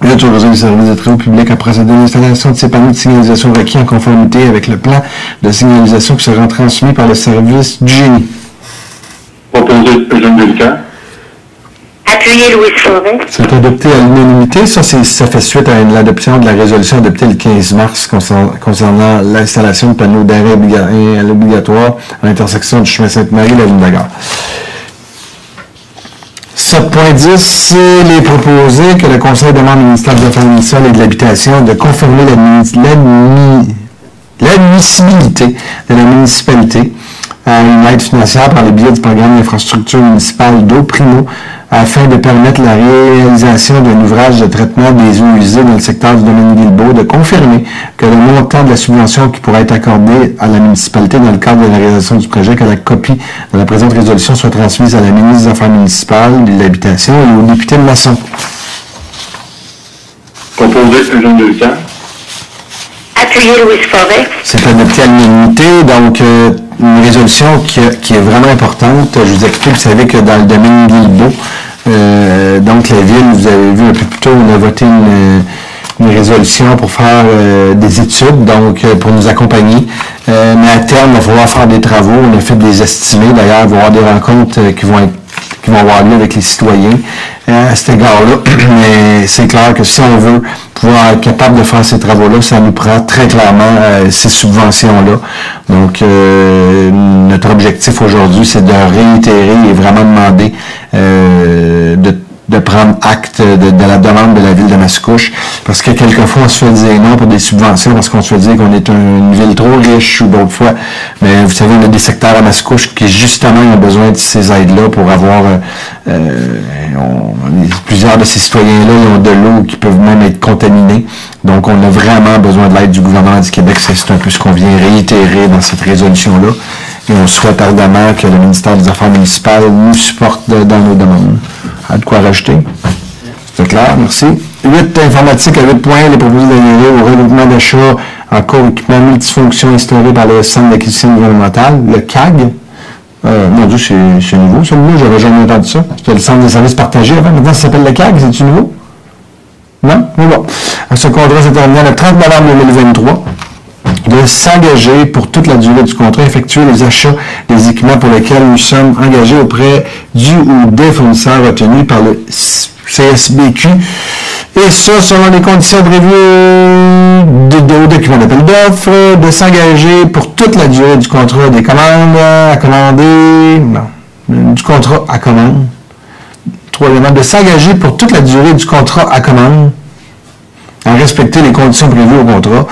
Et d'autoriser les services de travaux publics à procéder à l'installation de ces panneaux de signalisation requis en conformité avec le plan de signalisation qui sera transmis par le service du génie. Proposé Eugène Ducal. Appuyez Louise Forêt. C'est adopté à l'unanimité. Ça fait suite à l'adoption de la résolution adoptée le 15 mars concernant l'installation de panneaux d'arrêt obligatoire à l'intersection du chemin Sainte-Marie et la ligne de la Gare. 7.10, il est proposé que le Conseil demande au ministère des Affaires municipales et de l'Habitation de confirmer l'admissibilité de la municipalité à une aide financière par le biais du programme d'infrastructure municipale d'eau Primo afin de permettre la réalisation d'un ouvrage de traitement des eaux usées dans le secteur du domaine Guilbeault, de confirmer que le montant de la subvention qui pourrait être accordée à la municipalité dans le cadre de la réalisation du projet, que la copie de la présente résolution soit transmise à la ministre des Affaires municipales, de l'Habitation et au député de Masson. Proposé Eugène Ducal. Appuyez Louise Forêt. C'est adopté à l'unanimité, donc une résolution qui est vraiment importante. Je vous explique, vous savez que dans le domaine Guilbeault, donc la ville, vous avez vu un peu plus tôt, on a voté une résolution pour faire des études, donc pour nous accompagner. Mais à terme, il va falloir faire des travaux. On a fait des estimés. D'ailleurs, il va y avoir des rencontres qui vont avoir lieu avec les citoyens à cet égard-là. Mais c'est clair que si on veut pouvoir être capable de faire ces travaux-là, ça nous prend très clairement ces subventions-là. Donc, notre objectif aujourd'hui, c'est de réitérer et vraiment demander de prendre acte de la demande de la ville de Mascouche, parce que quelquefois on se fait dire non pour des subventions parce qu'on se fait dire qu'on est une ville trop riche ou d'autres fois, mais vous savez, on a des secteurs à Mascouche qui justement ont besoin de ces aides-là pour avoir plusieurs de ces citoyens-là ont de l'eau qui peuvent même être contaminés, donc on a vraiment besoin de l'aide du gouvernement du Québec. C'est un peu ce qu'on vient réitérer dans cette résolution-là, et on souhaite ardemment que le ministère des Affaires municipales nous supporte dans nos demandes. À de quoi rajouter? C'est clair, merci. 8, informatique à 8 points, il est proposé d'adhérer au regroupement d'achat en cours équipement multifonction instauré par le Centre d'acquisition gouvernementale, le CAG. Mon Dieu, c'est nouveau, ça. Moi, j'avais jamais entendu ça. C'était le Centre des services partagés avant. Maintenant, ça s'appelle le CAG. C'est-tu nouveau? Non? Mais bon. Ce contrat s'est terminé le 30 novembre 2023. De s'engager pour toute la durée du contrat, effectuer les achats des équipements pour lesquels nous sommes engagés auprès du ou des fournisseurs retenus par le CSBQ Et ça, selon les conditions prévues au document d'appel d'offres, de s'engager pour toute la durée du contrat des commandes à commander, du contrat à commande. Troisièmement, de s'engager pour toute la durée du contrat à commande, à respecter les conditions prévues au contrat,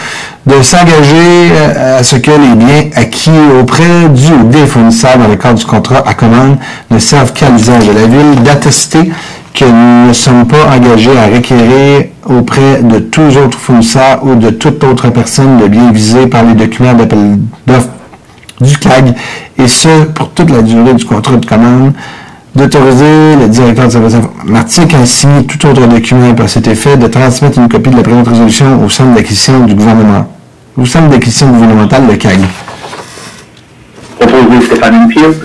de s'engager à ce que les biens acquis auprès du ou des fournisseurs dans le cadre du contrat à commande ne servent qu'à l'usage de la ville, d'attester que nous ne sommes pas engagés à requérir auprès de tous autres fournisseurs ou de toute autre personne de biens visés par les documents d'appel d'offres du CAG, et ce, pour toute la durée du contrat de commande, d'autoriser le directeur de service informatique à signer tout autre document par cet effet, de transmettre une copie de la présente résolution au centre d'acquisition du gouvernement, au centre d'acquisition gouvernementale de CAG. Proposé Stéphane Field.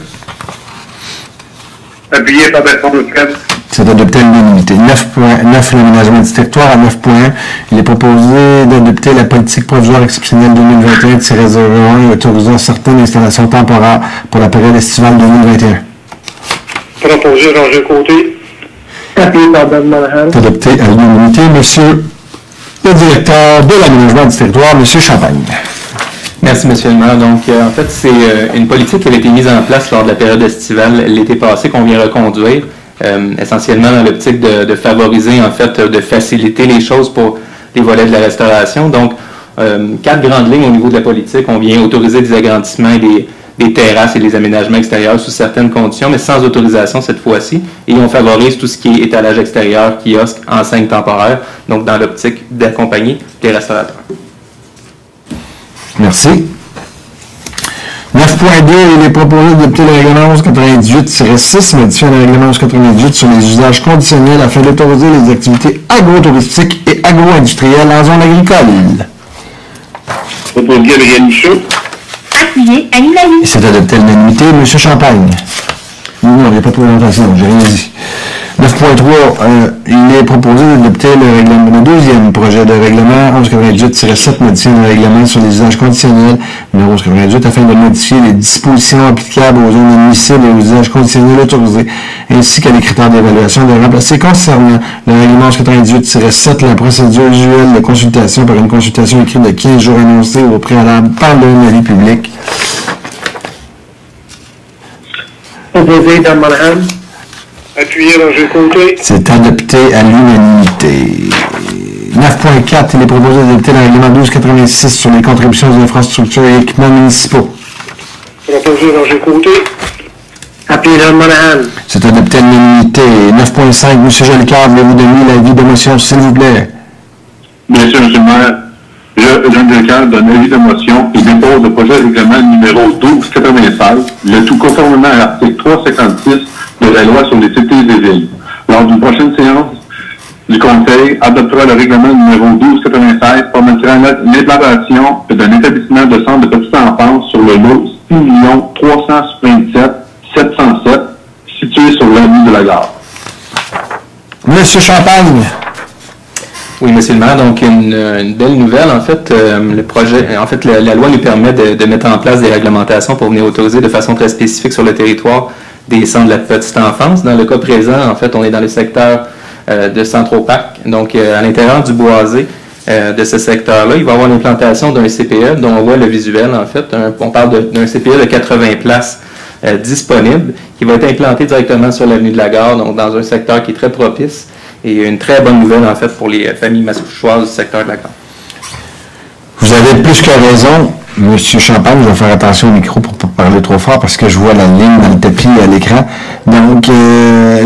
Appuyé par Bertrand Lefebvre. C'est adopté à l'unanimité. 9.9, l'aménagement du territoire. À 9.1, il est proposé d'adopter la politique provisoire exceptionnelle 2021-01 et autorisant certaines installations temporaires pour la période estivale 2021. Proposé Roger Côté. Appuyé par Dan Monahan. C'est adopté à l'unanimité. Monsieur le directeur de l'aménagement du territoire, Monsieur Champagne. Merci, M. le maire. Donc, en fait, c'est une politique qui avait été mise en place lors de la période estivale l'été passé qu'on vient reconduire, essentiellement dans l'optique de favoriser, en fait, de faciliter les choses pour les volets de la restauration. Donc, 4 grandes lignes au niveau de la politique. On vient autoriser des agrandissements et des terrasses et des aménagements extérieurs sous certaines conditions, mais sans autorisation cette fois-ci. Et on favorise tout ce qui est étalage extérieur, kiosque, enseigne temporaire, donc dans l'optique d'accompagner les restaurateurs. Merci. 9.2, il est proposé d'adopter le règlement 1198-6, modifiant le règlement 1198 sur les usages conditionnels afin d'autoriser les activités agrotouristiques et agro-industrielles en zone agricole. Proposé Gabriel Michaud. Appuyé à l'unanimité. Et c'est adopté à l'unanimité. Monsieur Champagne. Non, il n'y a pas de présentation, j'ai rien dit. 9.3, il est proposé d'adopter le deuxième projet de règlement 1198-7 modifiant le règlement sur les usages conditionnels numéro 1198 afin de modifier les dispositions applicables aux zones admissibles et aux usages conditionnels autorisés, ainsi qu'à les critères d'évaluation de remplacer concernant le règlement 1198-7 la procédure usuelle de consultation par une consultation écrite de 15 jours annoncée au préalable par le avis public. Proposé Dan Monahan. Appuyé Roger Côté. C'est adopté à l'unanimité. 9.4, il est proposé d'adopter le règlement 1286 sur les contributions aux infrastructures et équipements municipaux. Proposé Roger Côté. Appuyé Dan Monahan. C'est adopté à l'unanimité. 9.5, M. Jolicoeur, voulez-vous donner l'avis de motion, s'il vous plaît? Bien sûr, M. le maire. Jean Delcan donne avis de motion et dépose le projet de règlement numéro 1296, le tout conformément à l'article 356 de la loi sur les cités et des villes. Lors d'une prochaine séance du Conseil, adoptera le règlement numéro 1296 permettra l'implantation d'un établissement de centre de petite enfance sur le lot 6 327 707 situé sur l'avenue de la Gare. Monsieur Champagne. Oui, monsieur le maire, donc une belle nouvelle. En fait, le projet, la loi nous permet de mettre en place des réglementations pour venir autoriser de façon très spécifique sur le territoire des centres de la petite enfance. Dans le cas présent, en fait, on est dans le secteur de Centro-Parc, donc à l'intérieur du boisé de ce secteur-là, il va y avoir l'implantation d'un CPE dont on voit le visuel, en fait. On parle d'un CPE de 80 places disponibles qui va être implanté directement sur l'avenue de la Gare, donc dans un secteur qui est très propice. Et une très bonne nouvelle, en fait, pour les familles massouchoises du secteur de la Gare. Vous avez plus que raison, M. Champagne. Je vais faire attention au micro pour ne pas parler trop fort parce que je vois la ligne dans le tapis à l'écran. Donc,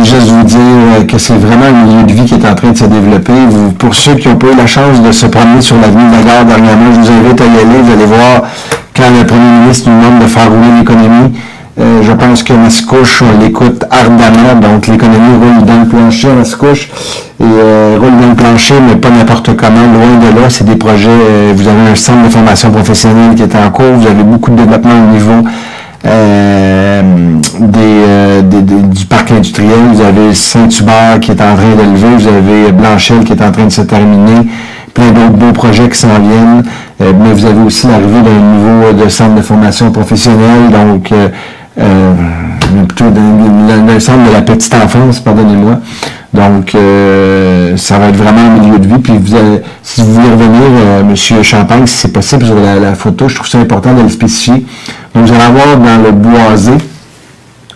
juste vous dire que c'est vraiment un milieu de vie qui est en train de se développer. Pour ceux qui n'ont pas eu la chance de se promener sur l'avenue de la Gare dernièrement, je vous invite à y aller. Vous allez voir, quand le premier ministre nous demande de faire rouler l'économie, je pense que Mascouche, on l'écoute ardemment, donc l'économie roule dans le plancher à Mascouche, et roule dans le plancher, mais pas n'importe comment, loin de là, c'est des projets, vous avez un centre de formation professionnelle qui est en cours, vous avez beaucoup de développement au niveau du parc industriel, vous avez Saint-Hubert qui est en train de lever, vous avez Blanchelle qui est en train de se terminer, plein d'autres beaux projets qui s'en viennent, mais vous avez aussi l'arrivée d'un nouveau de centre de formation professionnelle, donc plutôt d'un centre de la petite enfance, pardonnez-moi. Donc, ça va être vraiment un milieu de vie. Puis, si vous voulez revenir, M. Champagne, si c'est possible, sur la photo, je trouve ça important de le spécifier. Donc, vous allez avoir dans le boisé,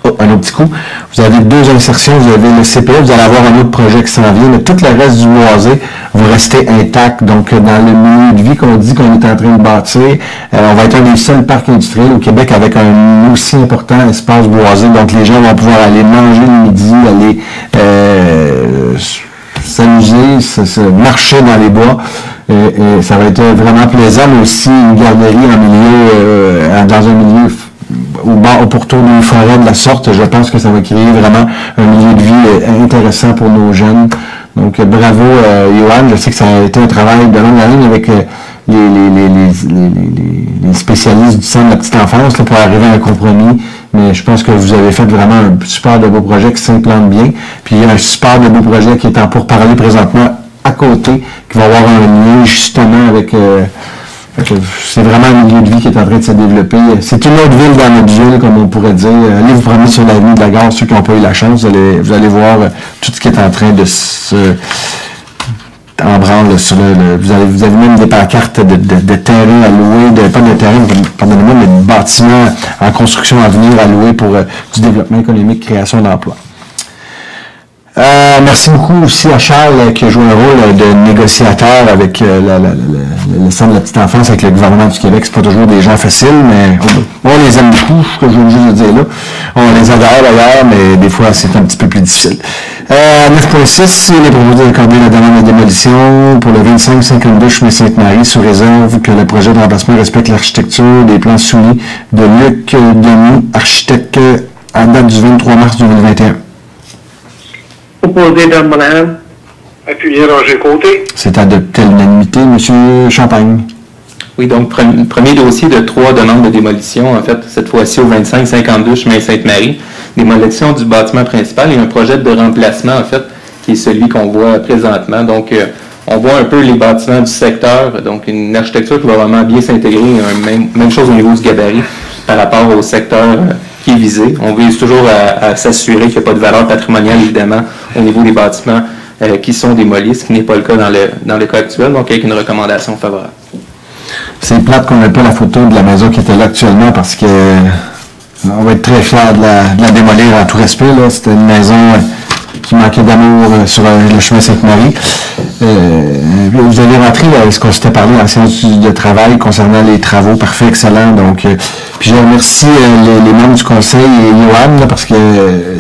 un autre petit coup, vous avez 2 insertions, vous avez le CPE, vous allez avoir un autre projet qui s'en vient, mais tout le reste du boisé va rester intact. Donc, dans le milieu de vie qu'on dit qu'on est en train de bâtir, on va être un des seuls parcs industriels au Québec avec un aussi important espace boisé. Donc, les gens vont pouvoir aller manger le midi, aller s'amuser, marcher dans les bois. Et ça va être vraiment plaisant, mais aussi une garderie dans un milieu au pourtour d'une forêt de la sorte. Je pense que ça va créer vraiment un milieu de vie intéressant pour nos jeunes. Donc, bravo, Johan. Je sais que ça a été un travail de longue haleine avec les spécialistes du centre de la petite enfance là, pour arriver à un compromis. Mais je pense que vous avez fait vraiment un super de beau projet qui s'implante bien. Puis, il y a un super de beau projet qui est en pourparlers présentement à côté, qui va avoir un lien justement avec... c'est vraiment un milieu de vie qui est en train de se développer. C'est une autre ville dans notre ville, comme on pourrait dire. Allez vous promener sur l'avenue de la Gare, ceux qui n'ont pas eu la chance, vous allez voir tout ce qui est en train de se en branle sur vous avez même des pancartes de terrain à louer, pas de terrain, pardonnez-moi, mais de bâtiments en construction à venir à louer pour du développement économique, création d'emplois. Merci beaucoup aussi à Charles qui a joué un rôle de négociateur avec le Centre de la petite enfance avec le gouvernement du Québec. C'est pas toujours des gens faciles, mais on les aime beaucoup, ce que je veux juste dire là. On les adore d'ailleurs, mais des fois c'est un petit peu plus difficile. 9.6, il est proposé d'accorder la demande de démolition pour le 25-52 chemin Sainte-Marie sous réserve que le projet de remplacement respecte l'architecture des plans soumis de Luc Denis, architecte à date du 23 mars 2021. Proposé Don Monahan. Appuyé Roger Côté. C'est adopté à l'unanimité. M. Champagne. Oui, donc, premier dossier de 3 demandes de démolition, en fait, cette fois-ci au 25-52 chemin Sainte-Marie. Démolition du bâtiment principal et un projet de remplacement, en fait, qui est celui qu'on voit présentement. Donc, on voit un peu les bâtiments du secteur, donc une architecture qui va vraiment bien s'intégrer, même chose au niveau du gabarit par rapport au secteur qui est visé. On vise toujours à s'assurer qu'il n'y a pas de valeur patrimoniale, évidemment, au niveau des bâtiments qui sont démolis, ce qui n'est pas le cas dans le cas actuel, donc avec une recommandation favorable. C'est plate qu'on n'ait pas la photo de la maison qui était là actuellement parce que on va être très fiers de la démolir en tout respect. C'était une maison qui manquait d'amour sur le chemin Sainte-Marie. Vous avez rentré ce qu'on s'était parlé en séance de travail concernant les travaux. Parfait, excellent. Donc, puis je remercie les membres du conseil et Johan parce que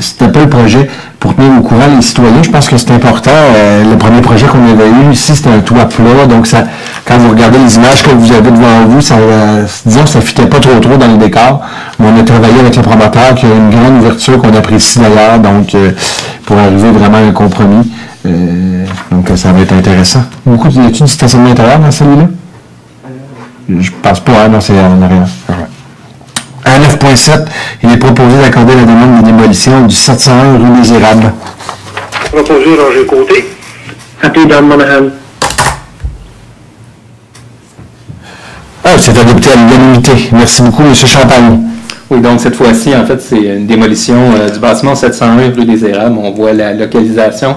c'était pas le projet pour tenir au courant les citoyens. Je pense que c'est important. Le premier projet qu'on avait eu ici, c'était un toit plat. Donc, ça, quand vous regardez les images que vous avez devant vous, ça, disons que ça ne fitait pas trop dans le décor. Mais on a travaillé avec le promoteur qui a une grande ouverture qu'on apprécie d'ailleurs. Donc, pour arriver vraiment à un compromis. Donc, ça va être intéressant. Y a-t-il du stationnement intérieur dans celui-là? Je pense pas, non, c'est en arrière. À 9.7, il est proposé d'accorder la demande de démolition du 701 rue des Érables. Proposé Roger Côté. Appuyé Don Monahan. C'est adopté à l'unanimité. Merci beaucoup, M. Champagne. Oui, donc cette fois-ci, en fait, c'est une démolition du bâtiment 701 rue des Érables. On voit la localisation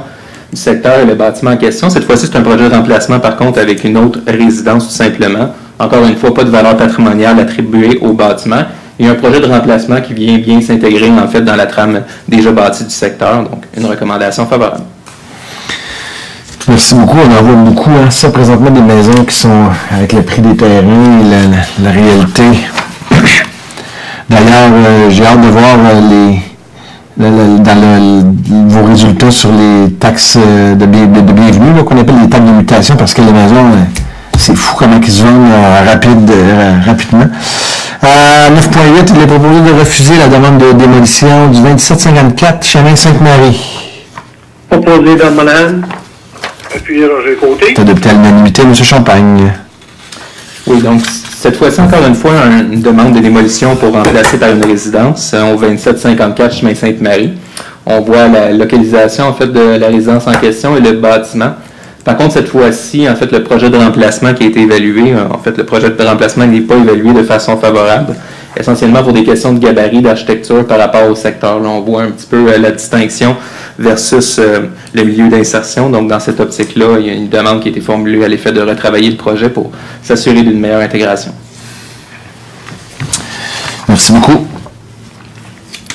du secteur et le bâtiment en question. Cette fois-ci, c'est un projet de remplacement, par contre, avec une autre résidence, tout simplement. Encore une fois, pas de valeur patrimoniale attribuée au bâtiment. Il y a un projet de remplacement qui vient bien s'intégrer, en fait, dans la trame déjà bâtie du secteur. Donc, une recommandation favorable. Merci beaucoup. On en voit beaucoup. Ça, présentement, des maisons qui sont avec le prix des terrains et la réalité. D'ailleurs, j'ai hâte de voir vos résultats sur les taxes de bienvenue, qu'on appelle les taxes de mutation, parce que les maisons, c'est fou comment ils se vendent rapidement. 9.8, il est proposé de refuser la demande de démolition du 2754 chemin Sainte-Marie. Proposé Don Monahan. Appuyé Roger Côté. C'est adopté à l'unanimité, M. Champagne. Oui, donc cette fois-ci, encore une fois, une demande de démolition pour remplacer par une résidence au 2754 chemin Sainte-Marie. On voit la localisation, en fait, de la résidence en question et le bâtiment. Par contre, cette fois-ci, en fait, le projet de remplacement qui a été évalué, en fait, le projet de remplacement n'est pas évalué de façon favorable. essentiellement pour des questions de gabarit, d'architecture par rapport au secteur. Là, on voit un petit peu la distinction versus le milieu d'insertion. Donc, dans cette optique-là, il y a une demande qui a été formulée à l'effet de retravailler le projet pour s'assurer d'une meilleure intégration. Merci beaucoup.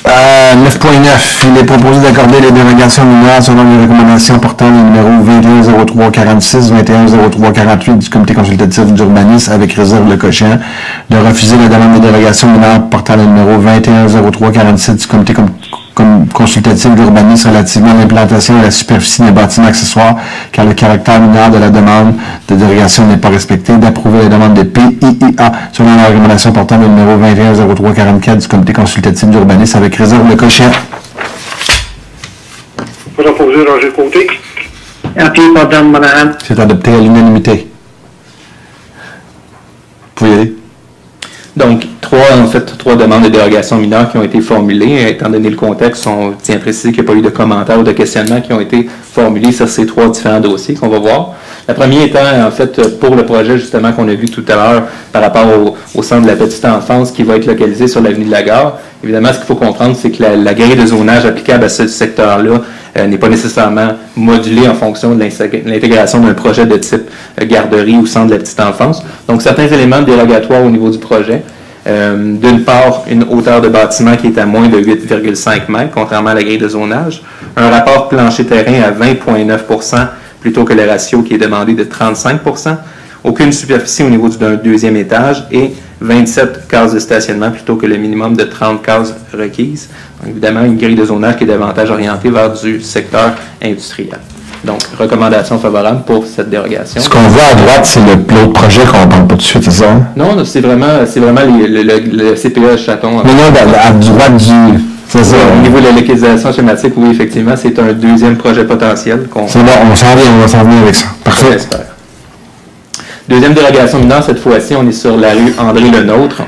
9.9, il est proposé d'accorder les dérogations mineures selon les recommandations portant les numéros 210346, 210348 du comité consultatif d'urbanisme avec réserve le cochant, de refuser la demande de dérogation mineure portant le numéro 210347 du comité consultatif d'urbanisme relativement à l'implantation et la superficie des bâtiments accessoires, car le caractère mineur de la demande de dérogation n'est pas respecté, d'approuver la demande de PIIA selon la recommandation portant le numéro 210344 du comité consultatif d'urbanisme avec réserve le cochon. Proposé Roger Côté. Appuyé par Dan Monahan. C'est adopté à l'unanimité. Vous pouvez y aller. Donc, trois demandes de dérogation mineure qui ont été formulées. Étant donné le contexte, on tient à préciser qu'il n'y a pas eu de commentaires ou de questionnements qui ont été formulés sur ces trois différents dossiers qu'on va voir. La première étant, en fait, pour le projet, justement, qu'on a vu tout à l'heure par rapport au centre de la petite enfance qui va être localisé sur l'avenue de la Gare. Évidemment, ce qu'il faut comprendre, c'est que la grille de zonage applicable à ce secteur-là n'est pas nécessairement modulée en fonction de l'intégration d'un projet de type garderie ou centre de la petite enfance. Donc, certains éléments dérogatoires au niveau du projet. D'une part, une hauteur de bâtiment qui est à moins de 8,5 mètres, contrairement à la grille de zonage. Un rapport plancher-terrain à 20,9 plutôt que le ratio qui est demandé de 35 aucune superficie au niveau d'un deuxième étage et 27 cases de stationnement plutôt que le minimum de 30 cases requises. Donc, évidemment, une grille de zonage qui est davantage orientée vers du secteur industriel. Donc, recommandation favorable pour cette dérogation. Ce qu'on voit à droite, c'est l'autre projet qu'on ne parle pas tout de suite, c'est ça? Non, c'est vraiment le CPA Chaton. Non, à droite du... C'est ça. Au niveau de la localisation schématique, oui, effectivement, c'est un deuxième projet potentiel. C'est bon, on va s'en venir avec ça. Parfait. Deuxième dérogation mineure, cette fois-ci, on est sur la rue André-Lenôtre.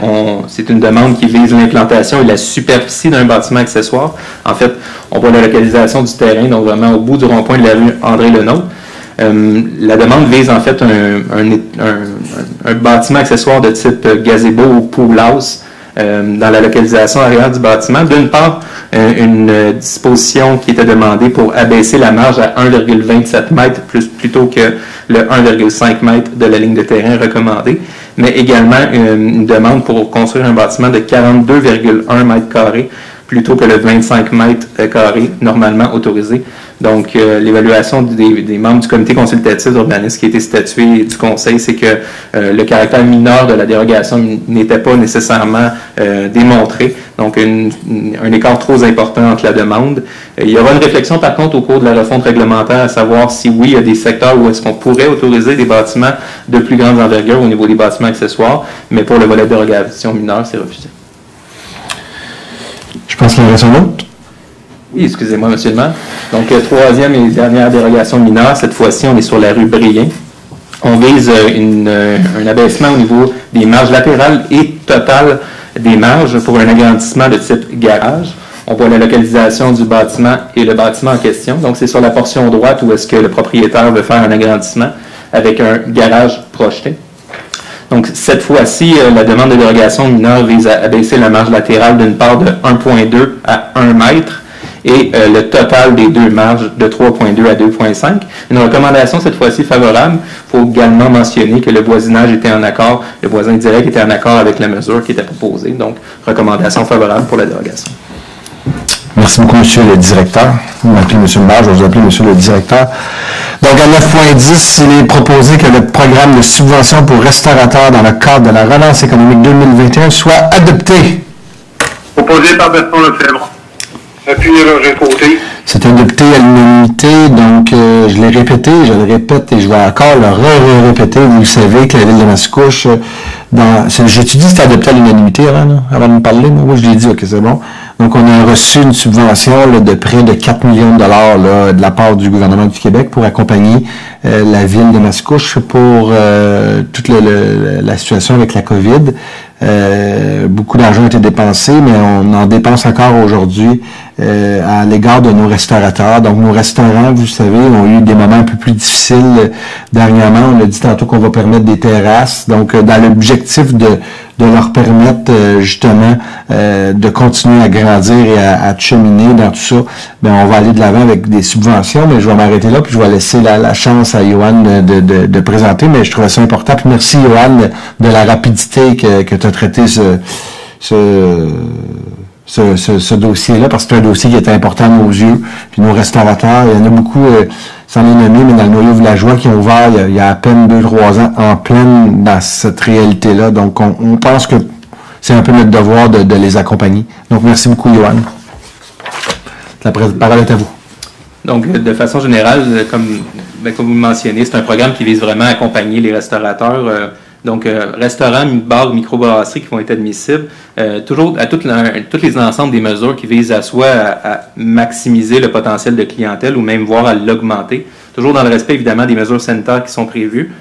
C'est une demande qui vise l'implantation et la superficie d'un bâtiment accessoire. En fait, on voit la localisation du terrain, donc vraiment au bout du rond-point de la rue André-Lenôtre. La demande vise en fait un bâtiment accessoire de type gazebo ou pool house dans la localisation arrière du bâtiment. D'une part, une disposition qui était demandée pour abaisser la marge à 1,27 m plutôt que le 1,5 m de la ligne de terrain recommandée, mais également une demande pour construire un bâtiment de 42,1 m² plutôt que le 25 m² normalement autorisé. Donc, l'évaluation des membres du comité consultatif d'urbanisme qui a été statué du conseil, c'est que le caractère mineur de la dérogation n'était pas nécessairement démontré. Donc, un écart trop important entre la demande. Il y aura une réflexion, par contre, au cours de la refonte réglementaire, à savoir si oui, il y a des secteurs où est-ce qu'on pourrait autoriser des bâtiments de plus grande envergure au niveau des bâtiments accessoires, mais pour le volet de dérogation mineure, c'est refusé. Je pense qu'il y en reste un autre. Oui, excusez-moi, monsieur le maire. Donc, troisième et dernière dérogation mineure, cette fois-ci, on est sur la rue Brien. On vise un abaissement au niveau des marges latérales et totales des marges pour un agrandissement de type garage. On voit la localisation du bâtiment et le bâtiment en question. Donc, c'est sur la portion droite où est-ce que le propriétaire veut faire un agrandissement avec un garage projeté. Donc, cette fois-ci, la demande de dérogation mineure vise à abaisser la marge latérale d'une part de 1,2 à 1 mètre et le total des deux marges de 3,2 à 2,5. Une recommandation cette fois-ci favorable. Il faut également mentionner que le voisinage était en accord, le voisin direct était en accord avec la mesure qui était proposée. Donc, recommandation favorable pour la dérogation. Merci beaucoup, monsieur le directeur. Vous m'appelez monsieur le maire, je vais vous appeler monsieur le directeur. Donc, à 9.10, il est proposé que le programme de subvention pour restaurateurs dans le cadre de la relance économique 2021 soit adopté. Proposé par Bertrand Lefebvre. Appuyé Roger Côté. C'est adopté à l'unanimité, donc je l'ai répété, je le répète et je vais encore le répéter. Vous le savez que la ville de Mascouche, j'ai-tu dit que c'était adopté à l'unanimité avant de me parler? Moi, je l'ai dit, ok, c'est bon. Donc, on a reçu une subvention de près de 4 millions de dollars de la part du gouvernement du Québec pour accompagner la ville de Mascouche pour toute la situation avec la COVID. Beaucoup d'argent a été dépensé, mais on en dépense encore aujourd'hui à l'égard de nos restaurateurs. Donc, nos restaurants, vous savez, ont eu des moments un peu plus difficiles dernièrement. On a dit tantôt qu'on va permettre des terrasses. Donc, dans l'objectif l'objectif de leur permettre justement de continuer à grandir et à cheminer dans tout ça, bien, on va aller de l'avant avec des subventions, mais je vais m'arrêter là, puis je vais laisser la chance à Johan de présenter, mais je trouvais ça important. Puis merci, Johan, de la rapidité que tu as traité ce dossier-là, parce que c'est un dossier qui est important à nos yeux, puis nos restaurateurs, il y en a beaucoup, sans les nommer, mais dans le noyau villageois qui ont ouvert il y a à peine 2-3 ans, en pleine dans cette réalité-là. Donc, on pense que c'est un peu notre devoir de les accompagner. Donc, merci beaucoup, Johan. La parole est à vous. Donc, de façon générale, comme vous mentionnez, c'est un programme qui vise vraiment à accompagner les restaurateurs. Donc, restaurants, bars, microbrasseries qui vont être admissibles, toujours à tous les ensembles des mesures qui visent à soit à maximiser le potentiel de clientèle ou même voire à l'augmenter, toujours dans le respect évidemment des mesures sanitaires qui sont prévues.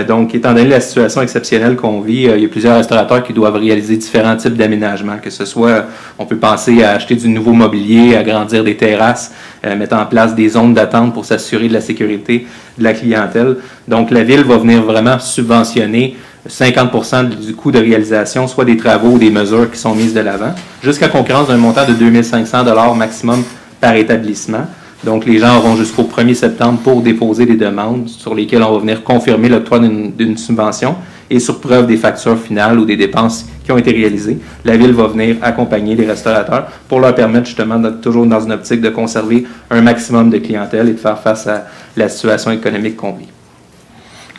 Donc, étant donné la situation exceptionnelle qu'on vit, il y a plusieurs restaurateurs qui doivent réaliser différents types d'aménagements, que ce soit, on peut penser à acheter du nouveau mobilier, agrandir des terrasses, mettre en place des zones d'attente pour s'assurer de la sécurité de la clientèle. Donc, la Ville va venir vraiment subventionner 50% du coût de réalisation, soit des travaux ou des mesures qui sont mises de l'avant, jusqu'à concurrence d'un montant de 2 500 $ maximum par établissement. Donc, les gens auront jusqu'au 1er septembre pour déposer des demandes sur lesquelles on va venir confirmer l'octroi d'une subvention et sur preuve des factures finales ou des dépenses qui ont été réalisées. La Ville va venir accompagner les restaurateurs pour leur permettre justement d'être toujours dans une optique de conserver un maximum de clientèle et de faire face à la situation économique qu'on vit.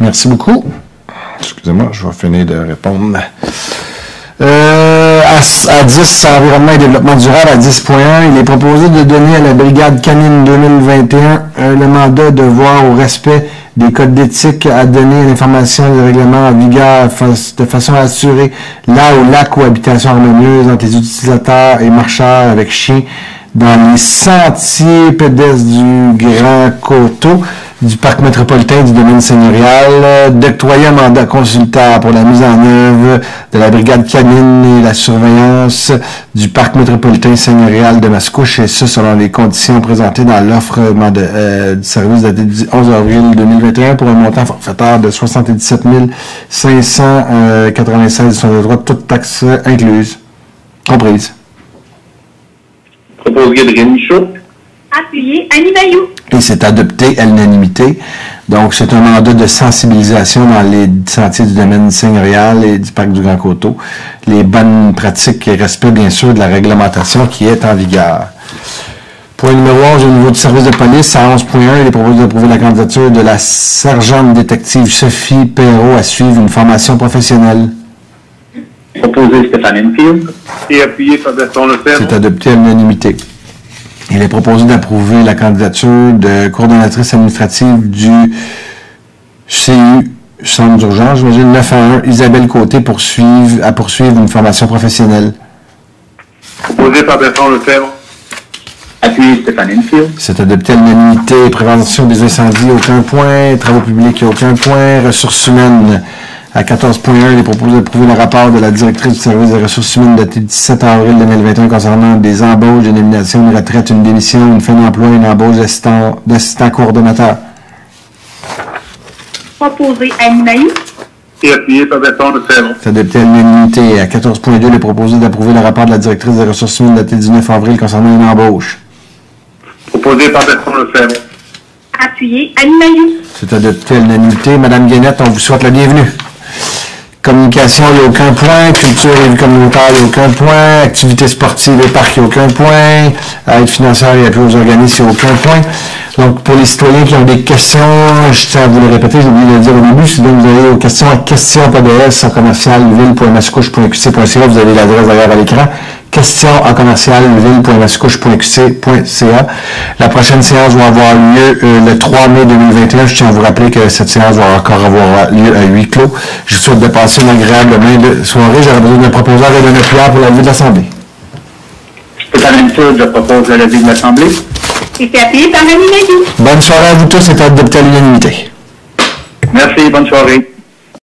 Merci beaucoup. Excusez-moi, je vais finir de répondre. À 10, environnement et développement durable, à 10.1, il est proposé de donner à la Brigade canine 2021 le mandat de voir au respect des codes d'éthique à donner l'information et le règlement en vigueur de façon à assurer la cohabitation harmonieuse entre les utilisateurs et marcheurs avec chiens dans les sentiers pédestres du Grand Coteau, du parc métropolitain du domaine seigneurial, d'octroyer un mandat consultant pour la mise en œuvre de la brigade canine et la surveillance du parc métropolitain seigneurial de Mascouche, et ce selon les conditions présentées dans l'offre du service daté du 11 avril 2021 pour un montant forfaitaire de 77 596 sur le droit de toute taxe incluse, comprise. Proposé de Rémi Chaud. Appuyé, Annie Bayou. Et c'est adopté à l'unanimité. Donc, c'est un mandat de sensibilisation dans les sentiers du domaine seigneurial et du parc du Grand Coteau. Les bonnes pratiques et respect, bien sûr, de la réglementation qui est en vigueur. Point numéro 11, au niveau du service de police, à 11.1, il est proposé d'approuver la candidature de la sergente détective Sophie Perrault à suivre une formation professionnelle. Proposé Stéphane Enfield. Et appuyé par Bertrand Lefebvre. C'est adopté à l'unanimité. Il est proposé d'approuver la candidature de coordonnatrice administrative du CU, Centre d'urgence, j'imagine, 911, Isabelle Côté, pour poursuivre une formation professionnelle. Proposé par Bertrand Lefebvre. Appuyé Stéphane Enfield. C'est adopté à l'unanimité. Prévention des incendies, aucun point. Travaux publics, aucun point. Ressources humaines. À 14.1, il est proposé d'approuver le rapport de la directrice du service des ressources humaines daté du 17 avril 2021 concernant des embauches, des nominations, une retraite, une démission, une fin d'emploi, une embauche d'assistant coordonnateur. Proposé, Annie Bayou. Et appuyé par Bertrand Lefebvre. C'est adopté à l'unanimité. À 14.2, il est proposé d'approuver le rapport de la directrice des ressources humaines daté du 9 avril concernant une embauche. Proposé par Bertrand Lefebvre. Appuyé, Annie Bayou. C'est adopté à l'unanimité. Madame Guénette, on vous souhaite la bienvenue. Communication, il n'y a aucun point. Culture et vie communautaire, il n'y a aucun point. Activités sportives et parcs, il n'y a aucun point. Aide financière et appui aux organismes, il n'y a aucun point. Donc, pour les citoyens qui ont des questions, je tiens à vous le répéter, j'ai oublié de le dire au début, si vous avez des questions à questions@commercial-ville.mascouche.qc.ca, vous avez l'adresse d'ailleurs à l'écran. questions@commercial-ville.mascouche.qc.ca. La prochaine séance va avoir lieu le 3 mai 2021. Je tiens à vous rappeler que cette séance va encore avoir lieu à huis clos. Je vous souhaite de passer une agréable soirée. J'aurai besoin d'un proposeur et d'un appuyeur pour la levée de l'Assemblée. Stéphane Enfield, je propose la levée de l'Assemblée. Et c'est appuyé par Annie Bayou. Bonne soirée à vous tous et adopté à l'unanimité. Merci, bonne soirée.